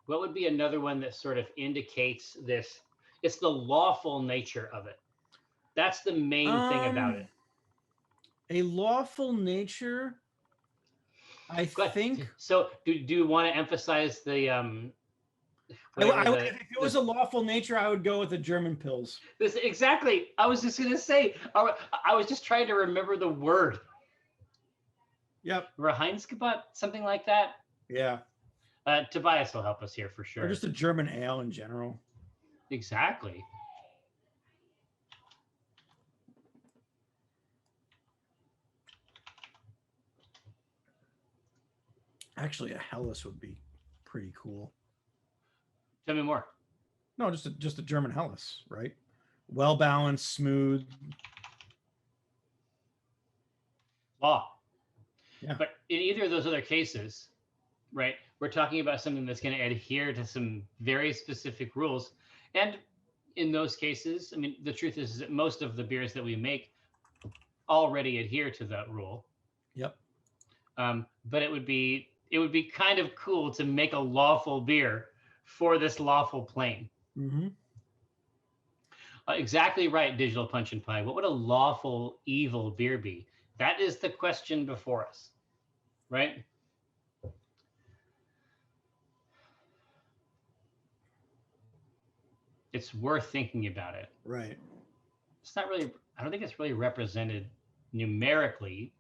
What would be another one that sort of indicates this? It's the lawful nature of it. That's the main thing about it. A lawful nature. I think so. Do you want to emphasize the? If it was a lawful nature, I would go with the German Pils. Exactly. I was just gonna say. I was just trying to remember the word. Yep. Reinheitsgebot, something like that. Yeah. Tobias will help us here for sure. Or just a German ale in general. Exactly. Actually, a Helles would be pretty cool. Tell me more. No, just a German Helles, right? Well balanced, smooth. Law. Yeah. But in either of those other cases, right, we're talking about something that's going to adhere to some very specific rules. And in those cases, I mean, the truth is that most of the beers that we make already adhere to that rule. Yep. But it would be kind of cool to make a lawful beer for this lawful plane. Mm-hmm. Exactly right, Digital Punch and Pie. What would a lawful evil beer be? That is the question before us, right? It's worth thinking about it. Right. It's not really, I don't think it's really represented numerically,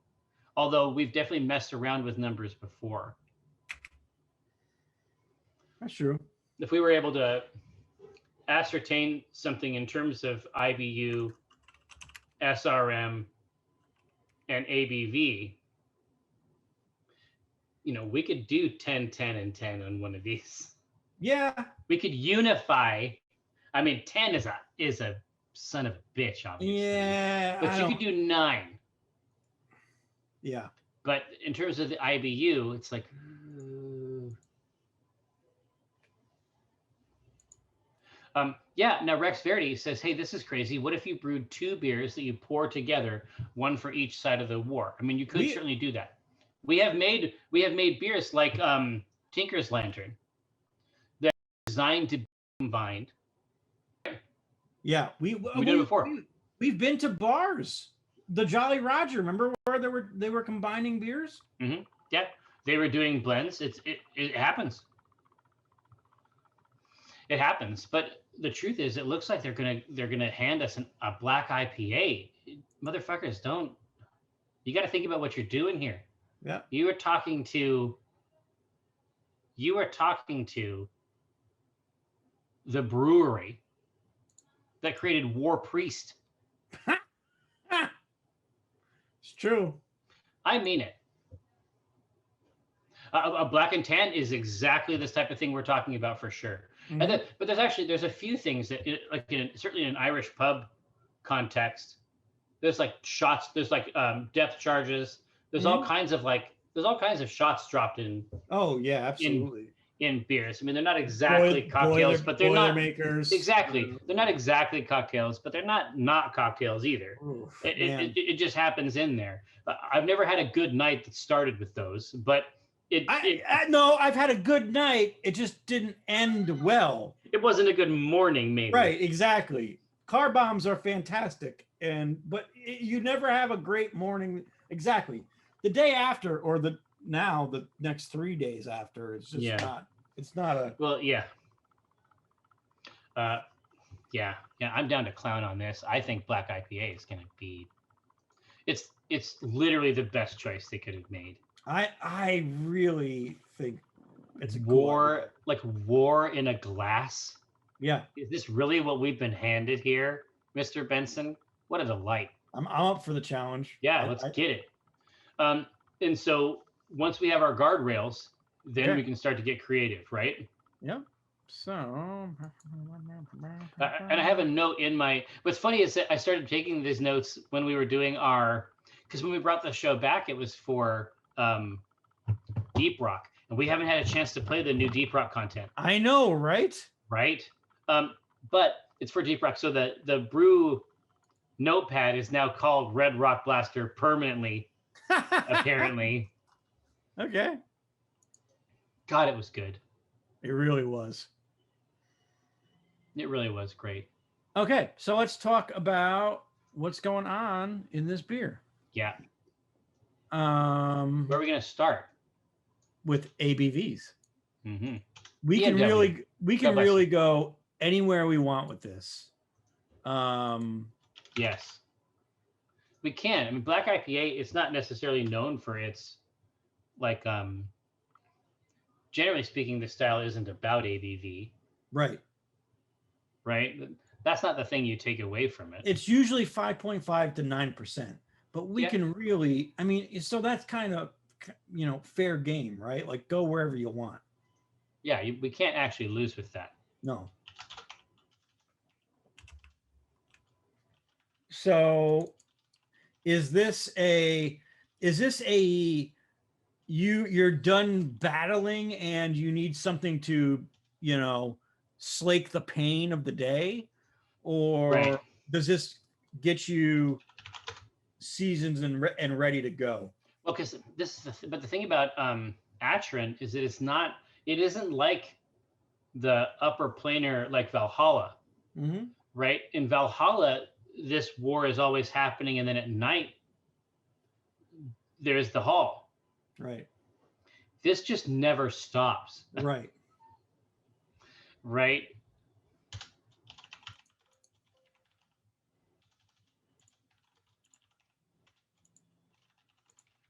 although we've definitely messed around with numbers before. That's true. If we were able to ascertain something in terms of IBU, SRM, and ABV, we could do 10, 10, and 10 on one of these. Yeah. We could unify. I mean, 10 is a son of a bitch, obviously. Yeah. But you could do 9. Yeah. But in terms of the IBU, it's like, yeah. Now Rex Verdi says, "Hey, this is crazy. What if you brewed 2 beers that you pour together, one for each side of the war?" I mean, you could certainly do that. We have made beers like Tinker's Lantern that are designed to be combined. Yeah, we did it before. We've been to bars. The Jolly Roger, remember where they were combining beers? Mm-hmm. Yeah, they were doing blends. It happens. It happens, but the truth is, it looks like they're gonna hand us a black IPA. Motherfuckers, don't. You got to think about what you're doing here. Yeah. You are talking to the brewery that created War Priest. It's true. I mean it. A black and tan is exactly this type of thing we're talking about for sure. And then, but there's a few things that like certainly in an Irish pub context, there's like shots, there's like depth charges, there's all kinds of shots dropped in. Oh yeah, absolutely. In beers. I mean, they're not exactly cocktails, but they're not makers. Exactly. They're not exactly cocktails, but they're not cocktails either. Oof, it just happens in there. I've never had a good night that started with those, but no, I've had a good night. It just didn't end well. It wasn't a good morning, maybe. Right, exactly. Car bombs are fantastic, but you never have a great morning. Exactly. The day after, or the next 3 days after, it's just not. It's not a. Well, yeah. I'm down to clown on this. I think Black IPA is going to be. It's literally the best choice they could have made. I really think it's a war, like war in a glass. Yeah. Is this really what we've been handed here, Mr. Benson? What a delight. I'm up for the challenge. Yeah, let's get it. And so once we have our guardrails, then we can start to get creative, right? Yeah. So, and I have a note in my. What's funny is that I started taking these notes when we were doing because when we brought the show back, it was for Deep Rock, and we haven't had a chance to play the new Deep Rock content. I know, right? Right. But it's for Deep Rock, so the Brew notepad is now called Red Rock Blaster permanently. Apparently. Okay. God, it was good. It really was. It really was great. Okay, so let's talk about what's going on in this beer. Yeah. Where are we going to start? With ABVs. Mm-hmm. We can really go anywhere we want with this. Yes. We can. I mean, Black IPA, it's not necessarily known for its, like, generally speaking, the style isn't about ABV. Right. Right? That's not the thing you take away from it. It's usually 5.5 to 9%, but we can really, I mean, so that's kind of, fair game, right? Like, go wherever you want. Yeah, we can't actually lose with that. No. So is this you're done battling and you need something to, slake the pain of the day, or does this get you seasons and ready to go? Well, because but the thing about Atron is that it isn't like the upper planar like Valhalla, right? In Valhalla, this war is always happening, and then at night there's the hall. Right. This just never stops. Right. Right.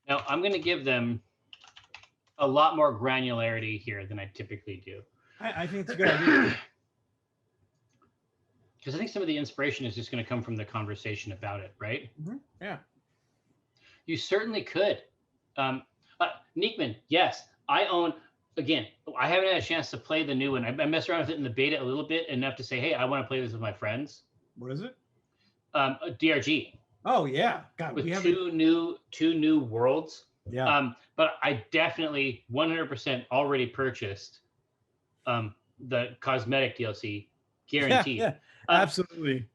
Now, I'm going to give them a lot more granularity here than I typically do. I think it's a good idea. Because I think some of the inspiration is just going to come from the conversation about it, right? Mm-hmm. Yeah. You certainly could. Nickman, yes, I own, again, I haven't had a chance to play the new one. I messed around with it in the beta a little bit, enough to say, hey, I want to play this with my friends. What is it? DRG. Oh yeah, God, with two new worlds. Yeah. But I definitely 100% already purchased the cosmetic DLC, guaranteed. Yeah, absolutely.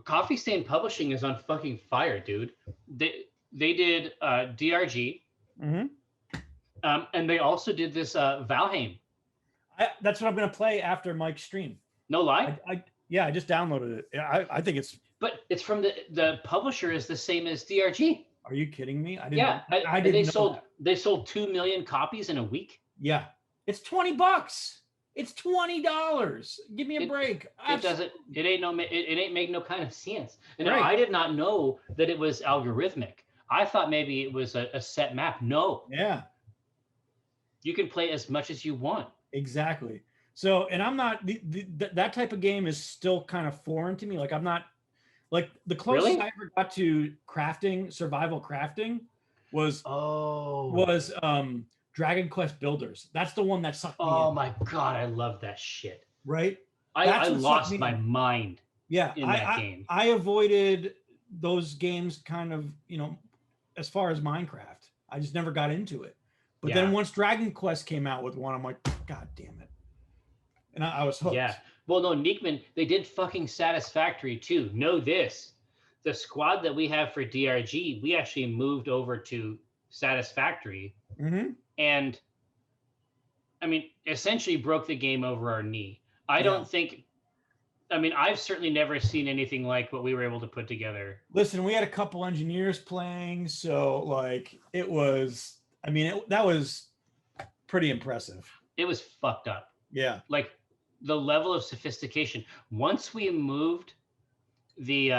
Coffee Stain Publishing is on fucking fire, dude. They did DRG, and they also did this Valheim. That's what I'm gonna play after Mike's stream. No lie. I just downloaded it. I think it's. But it's from the publisher is the same as DRG. Are you kidding me? I didn't. Yeah, I didn't. They sold 2 million copies in a week. Yeah, it's $20. It's $20. Give me a break. It ain't make no kind of sense. And I did not know that it was algorithmic. I thought maybe it was a set map. No. Yeah. You can play as much as you want. Exactly. So, and I'm not that type of game is still kind of foreign to me. Like I'm not. Like the closest I ever got to survival crafting was Dragon Quest Builders. That's the one that sucked me in. My God, I love that shit. right? I That's what sucked lost me my in. mind Yeah, in that game. I avoided those games kind of, as far as Minecraft. I just never got into it. But then once Dragon Quest came out with one, I'm like, God damn it. And I was hooked. Yeah. Well, no, Nickman, they did fucking Satisfactory too. Know this. The squad that we have for DRG, we actually moved over to Satisfactory. Mm-hmm. And I mean, essentially broke the game over our knee. I don't think, I've certainly never seen anything like what we were able to put together. Listen, we had a couple engineers playing, so like that was pretty impressive. It was fucked up. Yeah. Like the level of sophistication. Once we moved the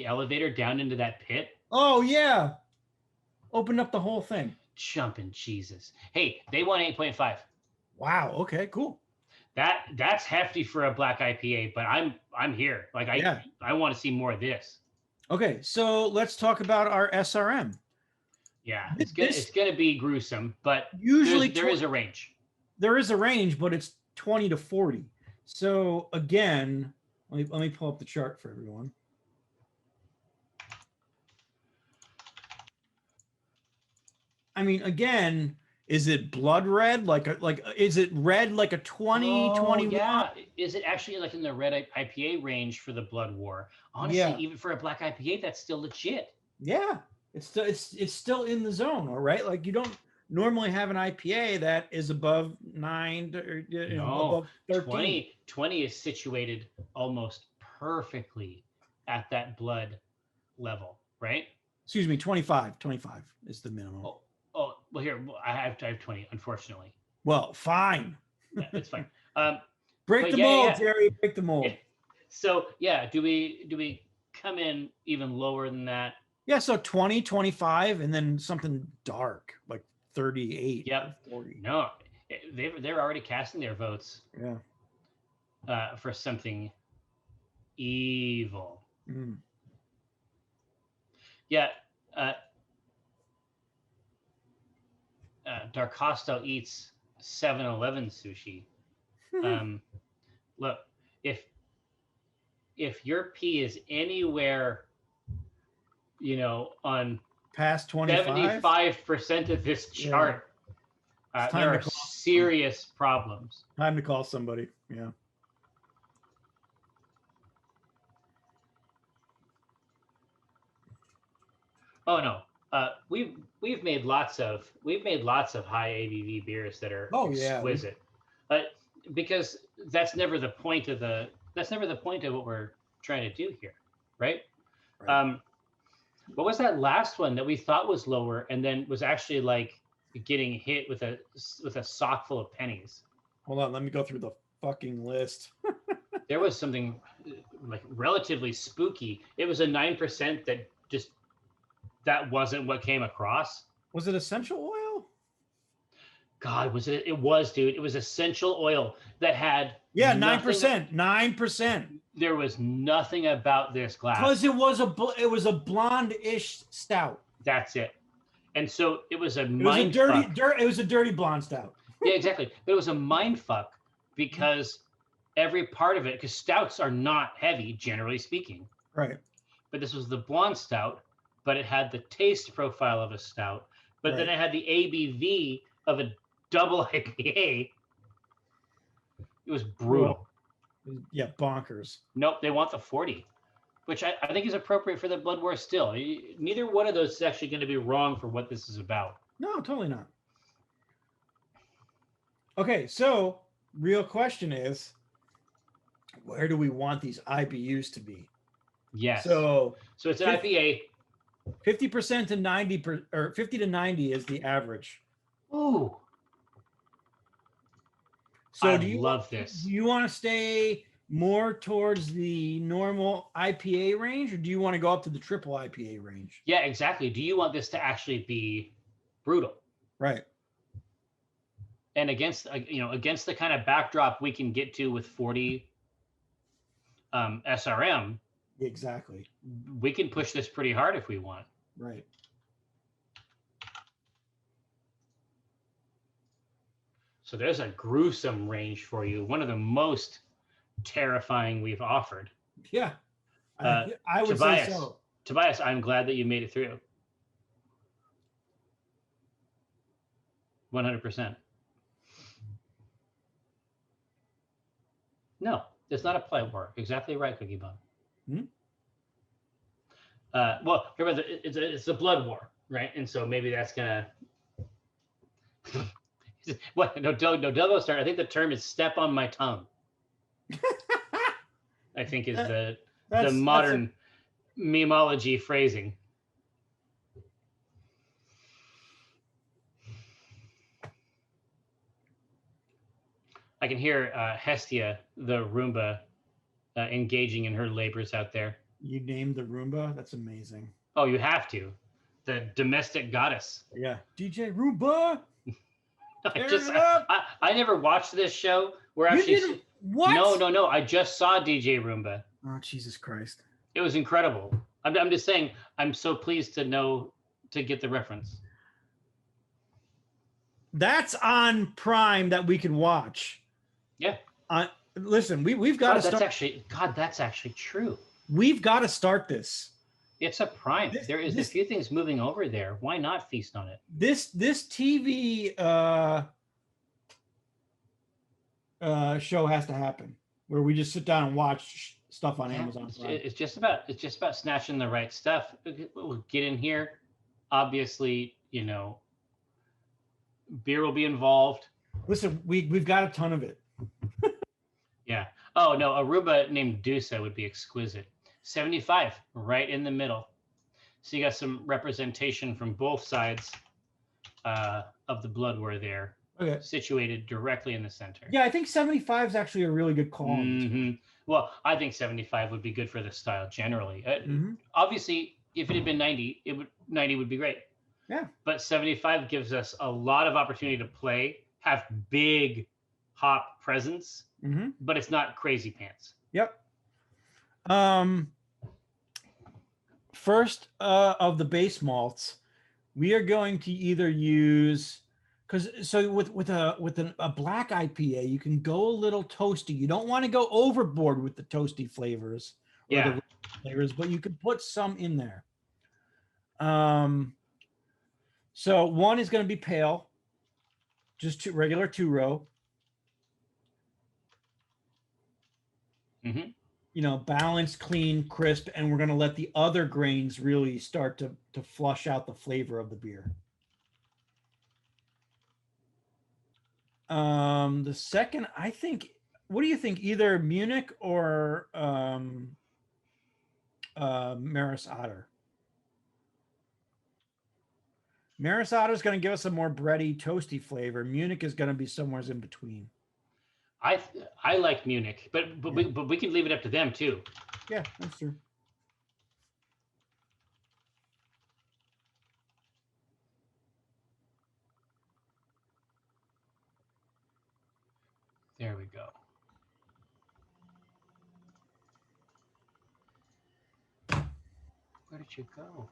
elevator down into that pit. Oh yeah. Opened up the whole thing. Jumping Jesus. Hey, they won 8.5. Wow. Okay, cool. That's hefty for a black IPA, but I'm here. Like I want to see more of this. Okay, so let's talk about our SRM. Yeah, it's gonna be gruesome, but usually there is a range. There is a range, but it's 20 to 40. So again, let me pull up the chart for everyone. I mean, again, is it blood red? Is it red like a 2021? Yeah. Is it actually like in the red IPA range for the Blood War? Honestly, even for a black IPA, that's still legit. Yeah, it's still in the zone, all right? Like you don't normally have an IPA that is above 9 or above 13. 20 is situated almost perfectly at that blood level, right? Excuse me, 25. 25 is the minimum. Oh, well, here I have 20, unfortunately. Well, fine. Yeah, it's fine. Break the mold, Jerry. Break the mold. Yeah. So do we come in even lower than that? Yeah, so 20, 25, and then something dark like 38. Yep. 40. No, they're already casting their votes. Yeah. For something evil. Mm. Yeah. Dark Hostile eats 7-Eleven sushi. Look, if your pee is anywhere, on past 75% of this chart, there are serious problems. Time to call somebody. Yeah. Oh no. We've made lots of high ABV beers that are exquisite. Because that's never the point of what we're trying to do here, right? What was that last one that we thought was lower and then was actually like getting hit with a sock full of pennies? Hold on, let me go through the fucking list. There was something like relatively spooky. It was a 9% that wasn't what came across. Was it essential oil? God, was it? It was, dude. It was essential oil that had 9%. 9%. There was nothing about this glass because it was a blonde-ish stout. That's it. And so it was it was a dirty blonde stout. Yeah, exactly. But it was a mind fuck because every part of it, because stouts are not heavy, generally speaking. Right. But this was the blonde stout, but it had the taste profile of a stout, but then it had the ABV of a double IPA. It was brutal. Yeah, bonkers. Nope, they want the 40, which I think is appropriate for the Blood War still. Neither one of those is actually going to be wrong for what this is about. No, totally not. Okay, so real question is, where do we want these IBUs to be? Yes. So it's an IPA. 50% to 90 or 50 to 90 is the average. Ooh. So I love this. Do you want to stay more towards the normal IPA range, or do you want to go up to the triple IPA range? Yeah, exactly. Do you want this to actually be brutal? Right. And against the kind of backdrop we can get to with 40 SRM. Exactly. We can push this pretty hard if we want. Right. So there's a gruesome range for you. One of the most terrifying we've offered. Yeah, I would Tobias, say so. Tobias, I'm glad that you made it through. 100%. No, it's not a play war. Exactly right, Cookie Bun. Well, remember, it's a blood war, right? And so maybe that's gonna. What? No, Dogo start. I think the term is "step on my tongue." I think is the modern memeology phrasing. I can hear Hestia, the Roomba, engaging in her labors out there. You named the Roomba? That's amazing. Oh, you have to. The domestic goddess. Yeah. DJ Roomba. I never watched this show. What? No. I just saw DJ Roomba. Oh, Jesus Christ. It was incredible. I'm just saying, I'm so pleased to get the reference. That's on Prime that we can watch. Yeah. Listen, we've got to start. That's actually true. We've got to start this. It's a Prime. There is a few things moving over there. Why not feast on it? This TV show has to happen where we just sit down and watch stuff on Amazon Prime. It's just about snatching the right stuff. We'll get in here. Obviously, beer will be involved. Listen, we've got a ton of it. Yeah. Oh no, a Aruba named Dusa would be exquisite. 75, right in the middle. So you got some representation from both sides of the blood war there. Okay. Situated directly in the center. Yeah, I think 75 is actually a really good call. Mm-hmm. Well, I think 75 would be good for the style generally. Obviously, if it had been 90, 90 would be great. Yeah. But 75 gives us a lot of opportunity to play, have big hop presence, but it's not crazy pants. Yep. First of the base malts, we are going to either use with a black IPA, you can go a little toasty. You don't want to go overboard with the toasty flavors the flavors, but you can put some in there. So one is going to be pale, just regular 2-row. Balanced, clean, crisp, and we're going to let the other grains really start to flush out the flavor of the beer. The second, I think, what do you think? Either Munich or Maris Otter. Maris Otter is going to give us a more bready, toasty flavor. Munich is going to be somewhere in between. I like Munich, but we can leave it up to them too. Yeah, that's true. There we go. Where did you go?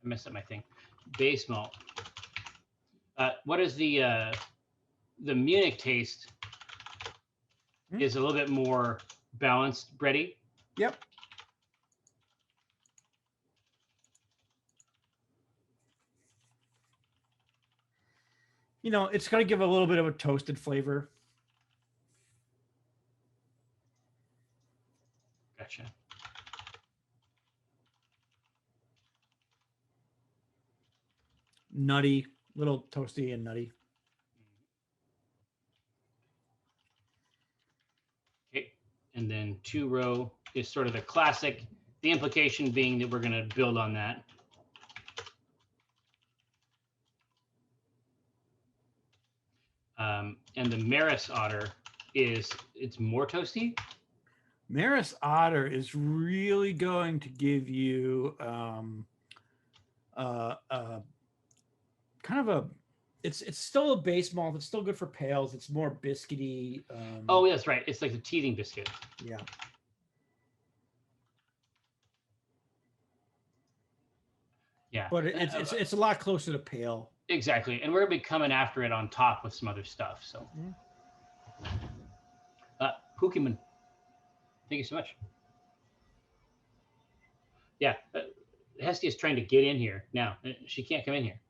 I messed up my thing. Base malt. What is the Munich taste? Is a little bit more balanced, bready. Yep. It's going to give a little bit of a toasted flavor. Gotcha. Nutty, little toasty and nutty. Okay, and then 2-row is sort of the classic. The implication being that we're going to build on that. And the Maris Otter it's more toasty. Maris Otter is really going to give you kind of a it's still a base malt. It's still good for pales. It's more biscuity. Oh, that's right. It's like the teething biscuit. Yeah. Yeah. But it's a lot closer to pale. Exactly. And we're going to be coming after it on top with some other stuff. So, Pookieman, thank you so much. Yeah. Hestia is trying to get in here now. She can't come in here.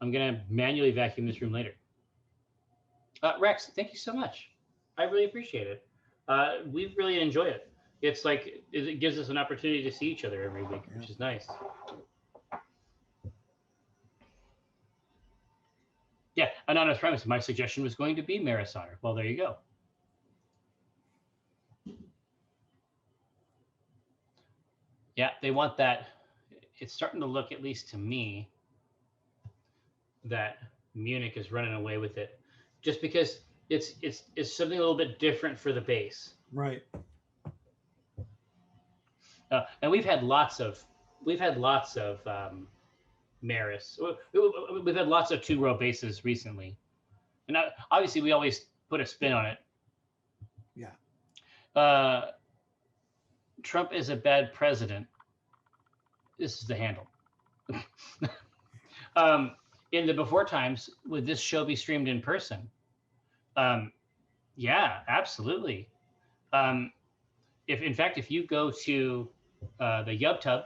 I'm going to manually vacuum this room later. Rex, thank you so much. I really appreciate it. We really enjoy it. It's like it gives us an opportunity to see each other every week, which is nice. Yeah, anonymous premise. My suggestion was going to be Maris Otter. Well, there you go. Yeah, they want that. It's starting to look, at least to me, that Munich is running away with it, just because it's something a little bit different for the base. Right. And we've had lots of Maris. We've had lots of 2-row bases recently, and obviously we always put a spin on it. Yeah. Trump is a bad president. This is the handle. In the before times, would this show be streamed in person? Yeah, absolutely. If you go to the YubTub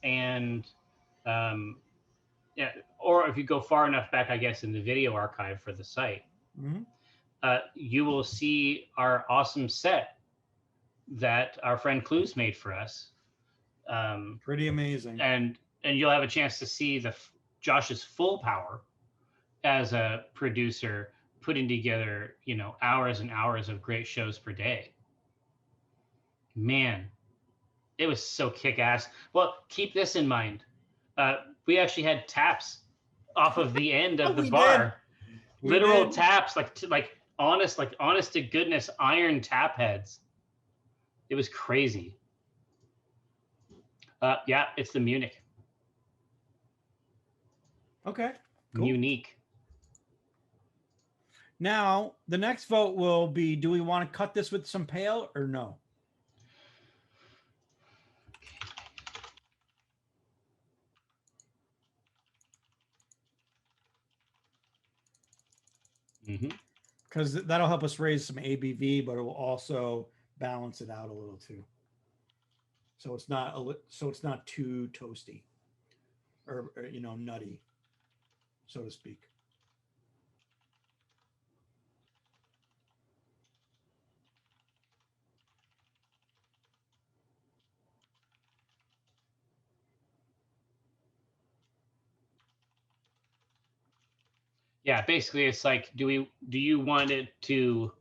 and or if you go far enough back, I guess, in the video archive for the site, you will see our awesome set that our friend Clues made for us. Pretty amazing. And you'll have a chance to see Josh's full power as a producer, putting together, hours and hours of great shows per day. Man, it was so kick-ass. Well, keep this in mind. We actually had taps off of the end of the bar. Literal taps, like honest to goodness iron tap heads. It was crazy. Yeah, it's the Munich. Okay. Cool. Unique. Now, the next vote will be, do we want to cut this with some pale or no? Because that'll help us raise some ABV, but it will also balance it out a little too. So it's not too toasty or nutty, so to speak. Yeah, basically it's like, do you want to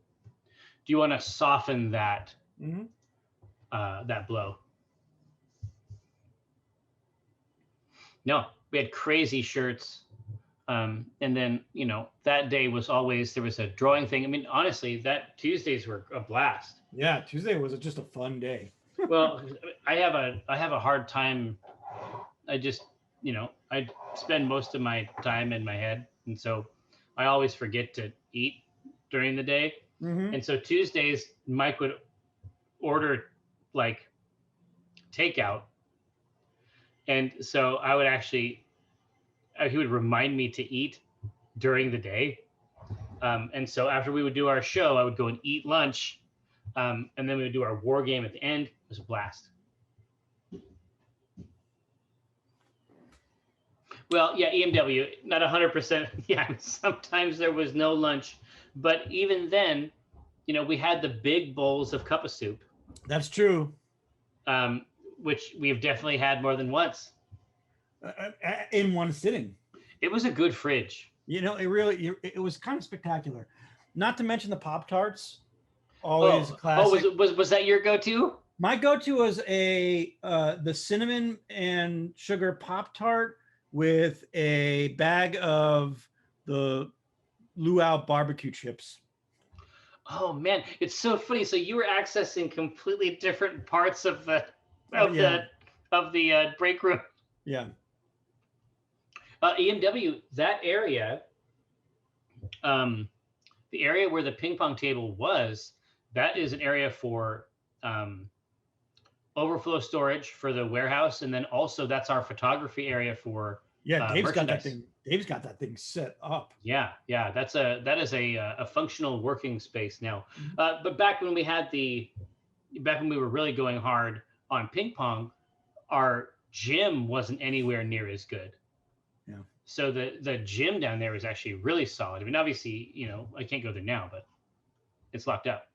soften that that blow? No, we had crazy shirts. And then, that day was always, there was a drawing thing. I mean, honestly, that Tuesdays were a blast. Yeah, Tuesday was just a fun day. Well, I have a hard time. I just, I spend most of my time in my head. And so I always forget to eat during the day. And so Tuesdays, Mike would order like takeout. And so I would actually, he would remind me to eat during the day. And so after we would do our show, I would go and eat lunch. And then we would do our war game at the end. It was a blast. Well, yeah, EMW, not 100%. Yeah, sometimes there was no lunch. But even then, we had the big bowls of cup of soup. That's true. Which we've definitely had more than once. In one sitting. It was a good fridge. It was kind of spectacular. Not to mention the Pop-Tarts. Always a classic. Was that your go-to? My go-to was the cinnamon and sugar Pop-Tart with a bag of the luau barbecue chips. Oh man, it's so funny. So you were accessing completely different parts of the break room. Yeah. EMW, that area, the area where the ping pong table was, that is an area for overflow storage for the warehouse, and then also that's our photography area for Dave's got that merchandise. thing. Dave's got that thing set up. Yeah, that is a functional working space now. But back when we were really going hard on ping pong, our gym wasn't anywhere near as good. Yeah. So the gym down there is actually really solid. I mean, obviously, I can't go there now, but it's locked up.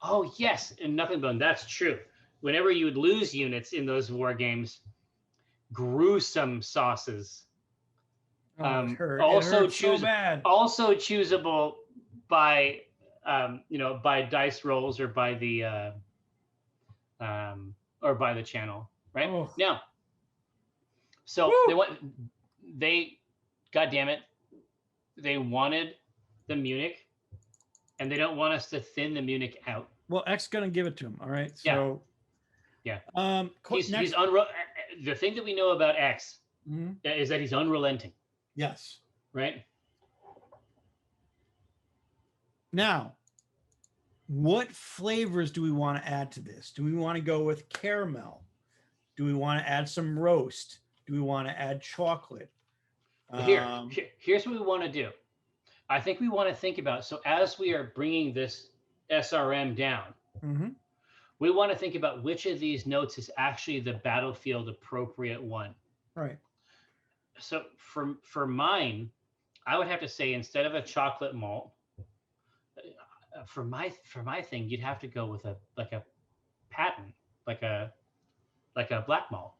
Oh yes, and Nothing Bone. That's true. Whenever you would lose units in those war games, gruesome sauces. It hurt Also so bad. Also choosable by by dice rolls or by the channel, right? Oh. Now, so Woo! God damn it, they wanted the Munich, and they don't want us to thin the Munich out. Well, X gonna give it to him. All right. So yeah. He's the thing that we know about X is that he's unrelenting. Yes. Right. Now, what flavors do we want to add to this? Do we want to go with caramel? Do we want to add some roast? Do we want to add chocolate? Here's what we want to do. I think we want to think about, so as we are bringing this SRM down, we want to think about which of these notes is actually the battlefield appropriate one. Right. So for mine, I would have to say, instead of a chocolate malt, for my thing, you'd have to go with a patent, like a black malt,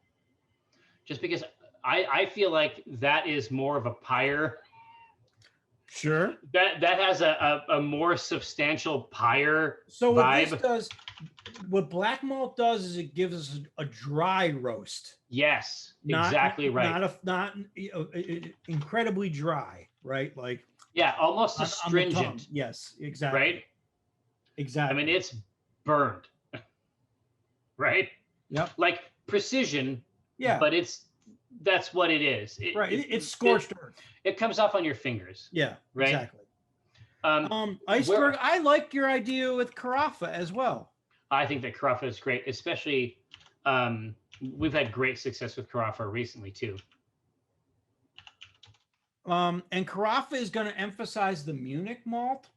just because I feel like that is more of a pyre. Sure. That has a more substantial pyre so vibe. What black malt does is it gives us a dry roast. Yes, exactly right. Not incredibly dry, right? Like almost astringent. Yes, exactly. Right. Exactly. I mean, it's burned. Right. Yep. Like precision. Yeah. But that's what it is. It's scorched earth. It comes off on your fingers. Yeah. Right. Exactly. Iceberg. I like your idea with Carafa as well. I think that Carafa is great, especially we've had great success with Carafa recently too. And Carafa is going to emphasize the Munich malt.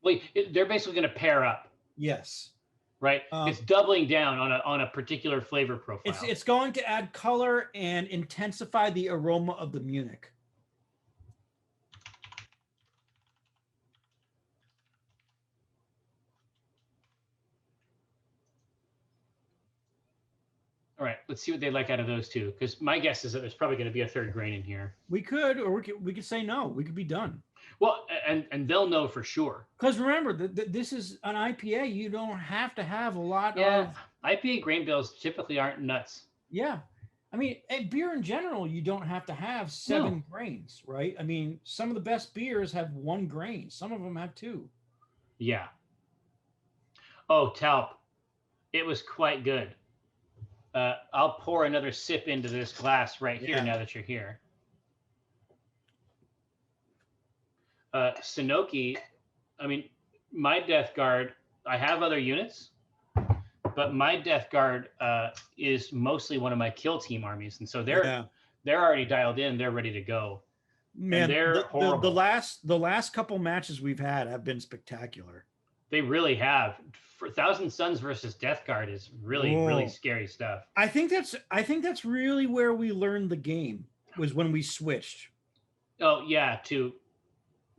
Well, they're basically going to pair up. Yes. Right. It's doubling down on a particular flavor profile. It's going to add color and intensify the aroma of the Munich. All right, let's see what they like out of those two. Because my guess is that there's probably going to be a third grain in here. We could, or we could say no. We could be done. Well, and they'll know for sure. Because remember, this is an IPA. You don't have to have a lot of... IPA grain bills typically aren't nuts. Yeah. I mean, beer in general, you don't have to have 7 grains, right? I mean, some of the best beers have 1 grain. Some of them have 2. Yeah. Oh, Talp. It was quite good. I'll pour another sip into this glass right here now that you're here. Sanoki, I mean, my Death Guard, I have other units, but my Death Guard is mostly one of my kill team armies. And so they're already dialed in. They're ready to go. Man, the last couple matches we've had have been spectacular. They really have. For Thousand Suns versus Death Guard is really scary stuff. I think that's really where we learned the game, was when we switched. Oh yeah, to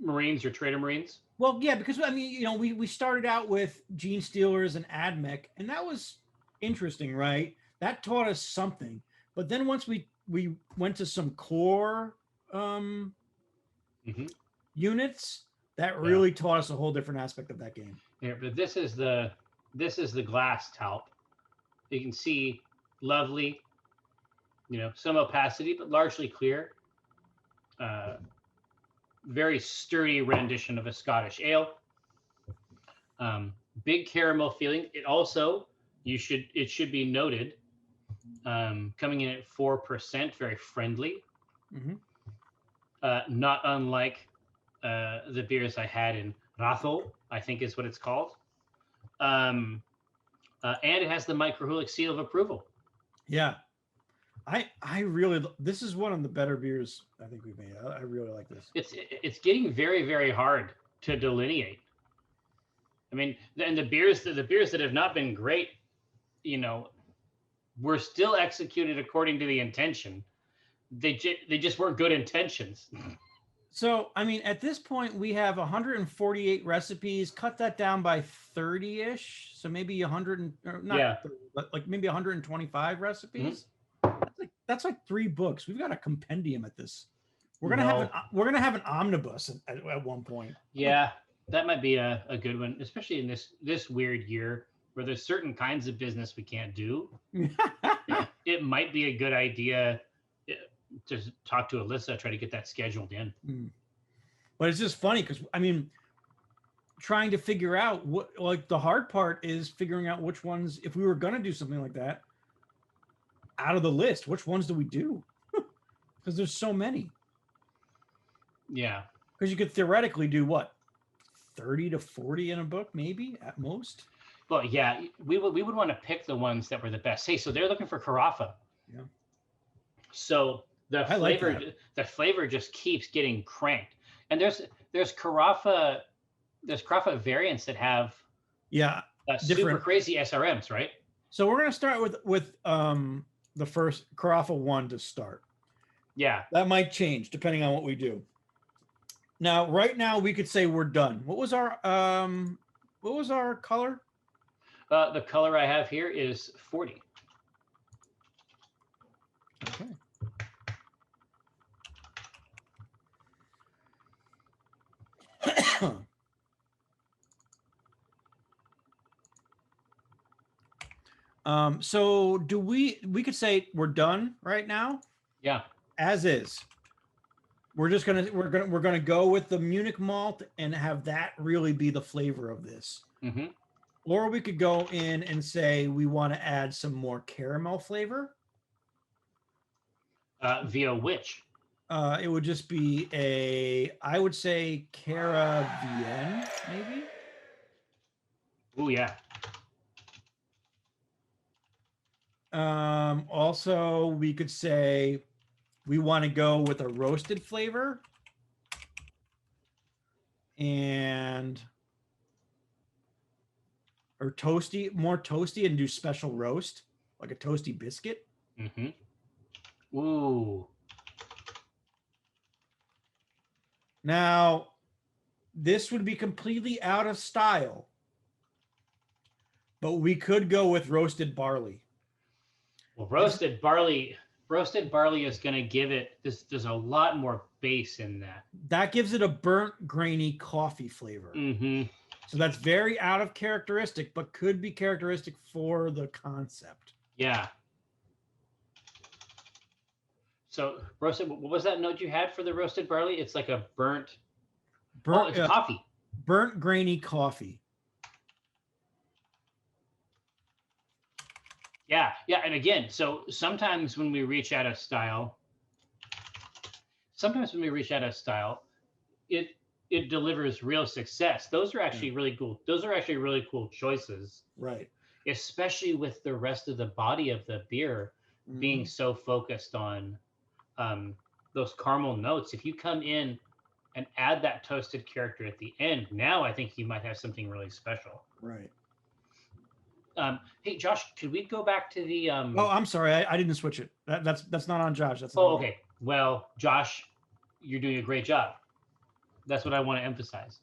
Marines or Trader Marines. Well, yeah, because I mean, we started out with Gene Stealers and AdMech, and that was interesting, right? That taught us something. But then once we went to some core units, that really taught us a whole different aspect of that game. Yeah, but this is the glass Talp. You can see lovely, some opacity, but largely clear. Very sturdy rendition of a Scottish ale. Big caramel feeling. It also, it should be noted, coming in at 4%, very friendly. Not unlike the beers I had in Ratho, I think is what it's called. and it has the microholic seal of approval. Yeah. I really, this is one of the better beers I think we've made. I really like this. It's getting very, very hard to delineate. I mean, and the beers that have not been great, were still executed according to the intention. They just weren't good intentions. So, I mean, at this point, we have 148 recipes. Cut that down by 30-ish. So maybe 100, or not, Yeah. 30, but like maybe 125 recipes. That's like 3 books. We've got a compendium at this. We're gonna have an omnibus at one point. Yeah, that might be a good one, especially in this weird year where there's certain kinds of business we can't do. It might be a good idea to talk to Alyssa, try to get that scheduled in. But it's just funny because, I mean, trying to figure out what, like, the hard part is figuring out which ones, if we were going to do something like that, out of the list, which ones do we do? Because there's so many. Yeah. Because you could theoretically do what? 30 to 40 in a book, maybe at most. Well, yeah, we would want to pick the ones that were the best. Hey, so they're looking for Carafa. Yeah. So the flavor just keeps getting cranked. And there's Carafa variants that have super crazy SRMs, right? So we're gonna start with the first Carafa 1 to start. Yeah. That might change depending on what we do. Now, right now we could say we're done. What was our color? The color I have here is 40. Okay. So do we could say we're done right now? Yeah. As is. We're gonna go with the Munich malt and have that really be the flavor of this. Mm-hmm. Or we could go in and say we want to add some more caramel flavor. Via which? It would just be I would say Cara Vienne, maybe. Oh yeah. Also, we could say we want to go with a roasted flavor or toasty, more toasty, and do special roast, like a toasty biscuit. Mm-hmm. Ooh. Now, this would be completely out of style, but we could go with roasted barley. Well, roasted barley is going to give it this. There's a lot more base in that. That gives it a burnt, grainy coffee flavor. Mm-hmm. So that's very out of characteristic, but could be characteristic for the concept. Yeah. So roasted. What was that note you had for the roasted barley? It's like a burnt. It's coffee. Burnt, grainy coffee. Yeah, and again, so sometimes when we reach out of style, it delivers real success. Those are actually really cool. Those are actually really cool choices. Right. Especially with the rest of the body of the beer being so focused on those caramel notes. If you come in and add that toasted character at the end, now I think you might have something really special. Right. Hey, Josh, could we go back to the? Oh, I'm sorry, I didn't switch it. That's not on Josh. That's okay. Well, Josh, you're doing a great job. That's what I want to emphasize.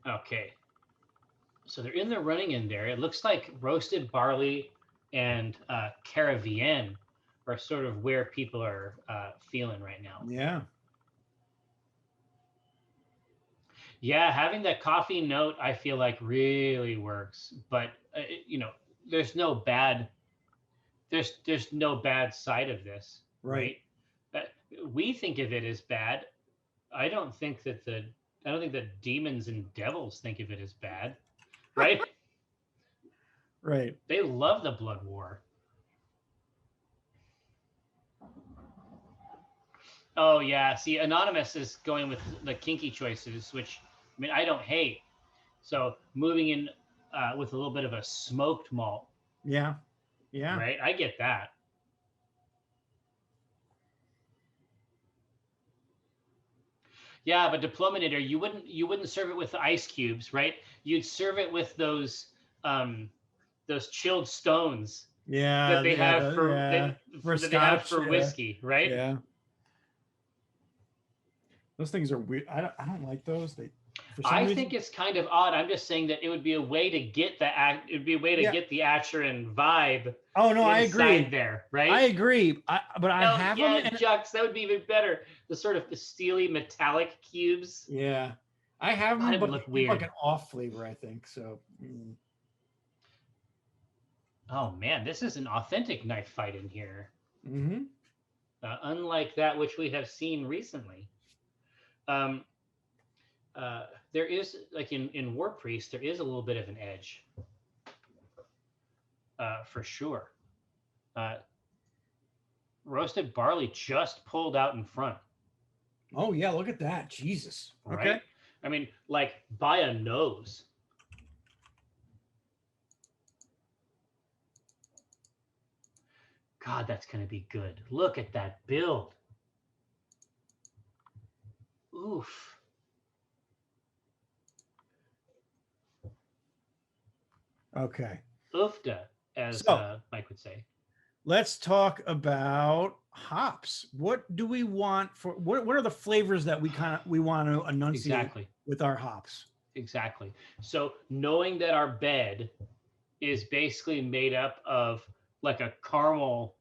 Okay. So they're in the running in there. It looks like roasted barley and Cara Vienne are sort of where people are feeling right now. Yeah. Yeah, having that coffee note, I feel like really works. But there's no bad side of this, right? We think of it as bad. I don't think that demons and devils think of it as bad, right? Right. They love the blood war. Oh yeah, see, Anonymous is going with the kinky choices, which I mean, I don't hate. So moving in with a little bit of a smoked malt. Yeah. Yeah. Right. I get that. Yeah, but Diplominator, you wouldn't serve it with the ice cubes, right? You'd serve it with those chilled stones Yeah. that they Yeah. have for that they have scotch. for whiskey, right? Yeah. Those things are weird. I don't like those. They. For some I reason, think it's kind of odd. I'm just saying that it would be a way to get it would be a way to get the Acheron vibe. Oh no, I agree. There, right? I agree. But I have them. Yeah, Jux, that would be even better. The sort of steely metallic cubes. Yeah, I have them, It would but look weird. like an off flavor, I think. So. Oh man, this is an authentic knife fight in here. Mm-hmm. Unlike that which we have seen recently. There is, like in War Priest, there is a little bit of an edge, for sure. Roasted barley just pulled out in front. Oh yeah, look at that, Jesus. Right? Okay. I mean, like by a nose. God, that's gonna be good. Look at that build. Oof. Okay. Oofda, as Mike would say. Let's talk about hops. What do we want for what are the flavors that we want to enunciate with our hops? Exactly. So knowing that our bed is basically made up of like a caramel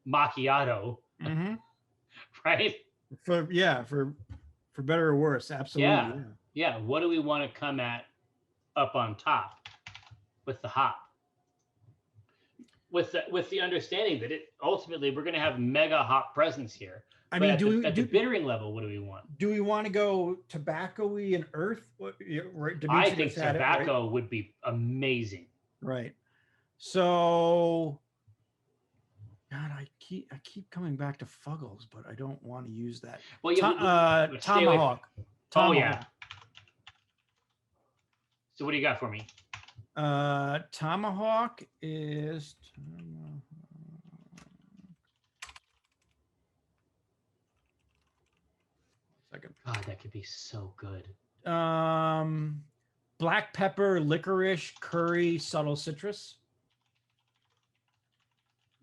macchiato, right? For better or worse, absolutely. Yeah. What do we want to come at up on top with the hop? With the understanding that ultimately we're going to have mega hop presence here. I mean, at the bittering level, what do we want? Do we want to go tobacco-y and earth? I think tobacco would be amazing. Right. So, God, I keep coming back to Fuggles, but I don't want to use that. Well, Tomahawk. Oh yeah. So what do you got for me? Tomahawk is second. God, that could be so good. Black pepper, licorice, curry, subtle citrus.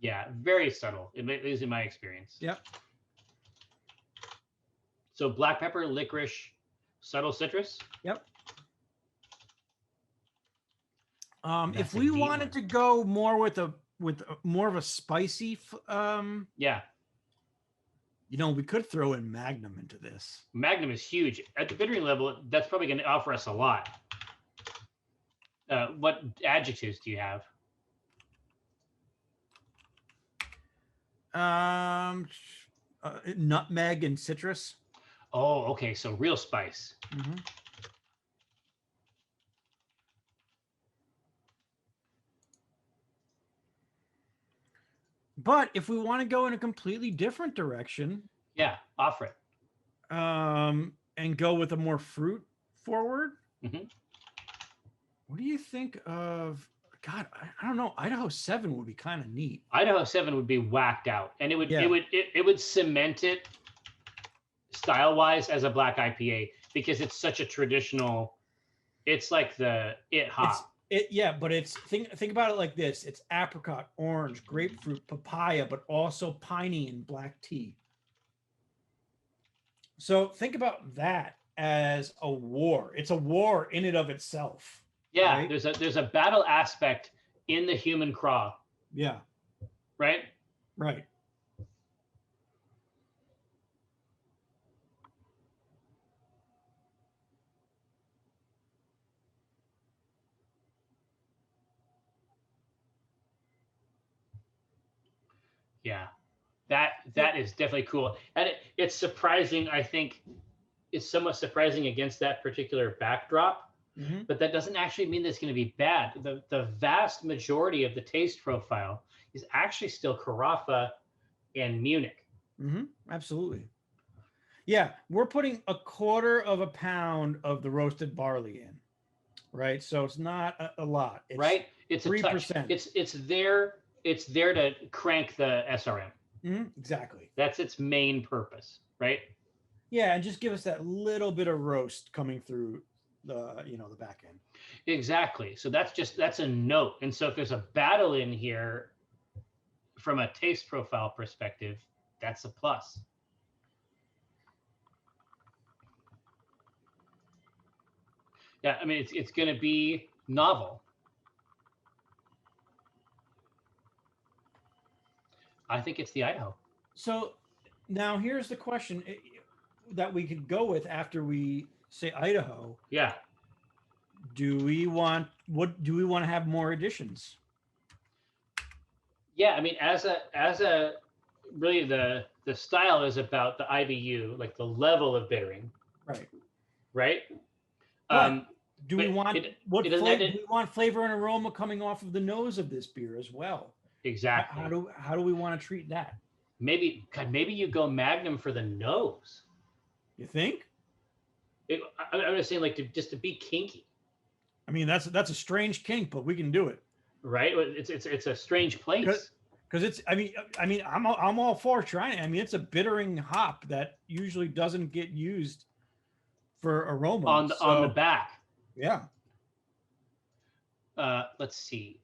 Yeah, very subtle. At least in my experience. Yep. So black pepper, licorice, subtle citrus. Yep. If we wanted to go more with more of a spicy, we could throw in Magnum into this. Magnum is huge at the bittering level. That's probably going to offer us a lot. What adjectives do you have? Nutmeg and citrus. Oh, okay. So real spice. Mm-hmm. But if we want to go in a completely different direction, offer it. And go with a more fruit forward. Mm-hmm. What do you think of? God, I don't know. Idaho 7 would be kind of neat. Idaho 7 would be whacked out, and it would cement it style wise as a black IPA because it's such a traditional. It's like the hop. But it's think about it like this: it's apricot, orange, grapefruit, papaya, but also piney and black tea. So think about that as a war. It's a war in and of itself. Yeah, right? there's a battle aspect in the human craw. Yeah. Right? Right. Yeah. That is definitely cool. And it's surprising, I think it's somewhat surprising against that particular backdrop. Mm-hmm. But that doesn't actually mean that it's going to be bad. The vast majority of the taste profile is actually still Carafa and Munich. Mm-hmm. Absolutely. Yeah, we're putting 1/4 pound of the roasted barley in, right? So it's not a lot. It's right? It's 3%. a touch. It's there to crank the SRM. Exactly. That's its main purpose, right? Yeah, and just give us that little bit of roast coming through the the back end. Exactly. So that's a note. And so if there's a battle in here from a taste profile perspective, that's a plus. Yeah, I mean it's going to be novel. I think it's the Idaho. So now here's the question that we could go with after we say Idaho. Yeah. Do we want to have more additions? Yeah, I mean as a really the style is about the IBU, like the level of bittering. Right. Right? Do we want do we want flavor and aroma coming off of the nose of this beer as well? Exactly. How do we want to treat that? Maybe you go Magnum for the nose. You think? I'm just saying, like just to be kinky. I mean, that's a strange kink, but we can do it. Right? It's a strange place. Because it's I mean I'm all for trying it. I mean, it's a bittering hop that usually doesn't get used for aroma on the back. Yeah. Let's see.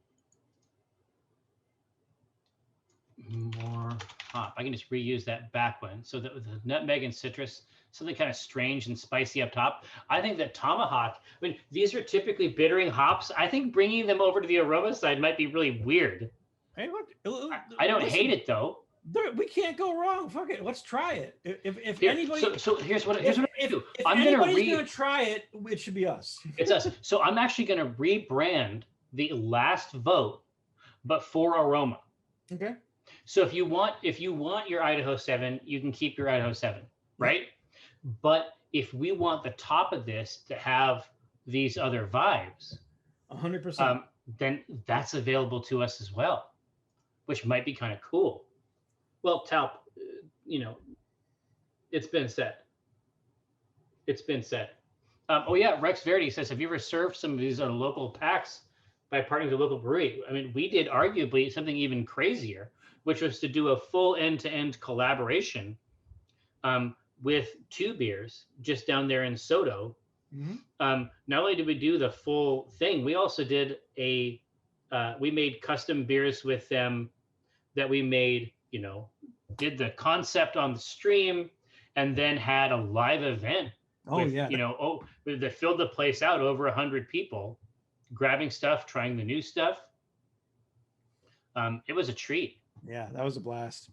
More hop. I can just reuse that back one. So the nutmeg and citrus, something kind of strange and spicy up top. I think that Tomahawk, I mean, these are typically bittering hops. I think bringing them over to the aroma side might be really weird. Hey, look, I don't hate it though. We can't go wrong. Fuck it. Let's try it. If anybody, so here's what I do. If anybody's gonna try it, it should be us. It's us. So I'm actually gonna rebrand the last vote, but for aroma. Okay. So if you want your Idaho 7, you can keep your Idaho 7, right? Yeah. But if we want the top of this to have these other vibes, 100%, then that's available to us as well, which might be kind of cool. Well, Talp, it's been said. It's been said. Oh yeah, Rex Verity says, have you ever served some of these local packs by partnering with a local brewery? I mean, we did arguably something even crazier, which was to do a full end-to-end collaboration with 2 beers just down there in Soto. Mm-hmm. Not only did we do the full thing, we also did we made custom beers with them that we made, did the concept on the stream and then had a live event. That filled the place out, over 100 people grabbing stuff, trying the new stuff. It was a treat. Yeah, that was a blast.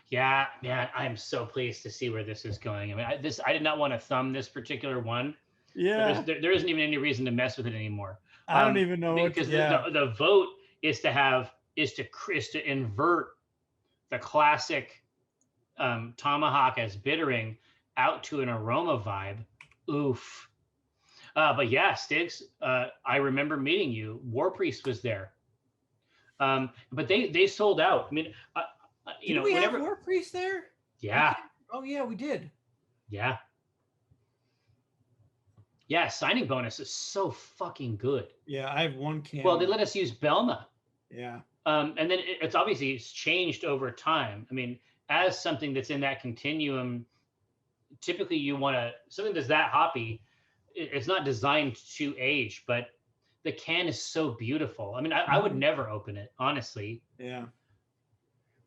Yeah, man, I'm so pleased to see where this is going. I mean, I did not want to thumb this particular one. Yeah, there isn't even any reason to mess with it anymore. I don't even know because the vote is to invert the classic Tomahawk as bittering out to an aroma vibe. Oof. But yeah, Stiggs, I remember meeting you. War Priest was there. But they sold out. I mean, did we have War Priest there? Yeah. Oh yeah, we did. Yeah. Yeah, signing bonus is so fucking good. Yeah, I have 1 can. Well, they let us use Belma. Yeah. And then it's changed over time. I mean, as something that's in that continuum, typically you want something that's that hoppy. It's not designed to age, but the can is so beautiful. I mean, I would never open it, honestly. Yeah.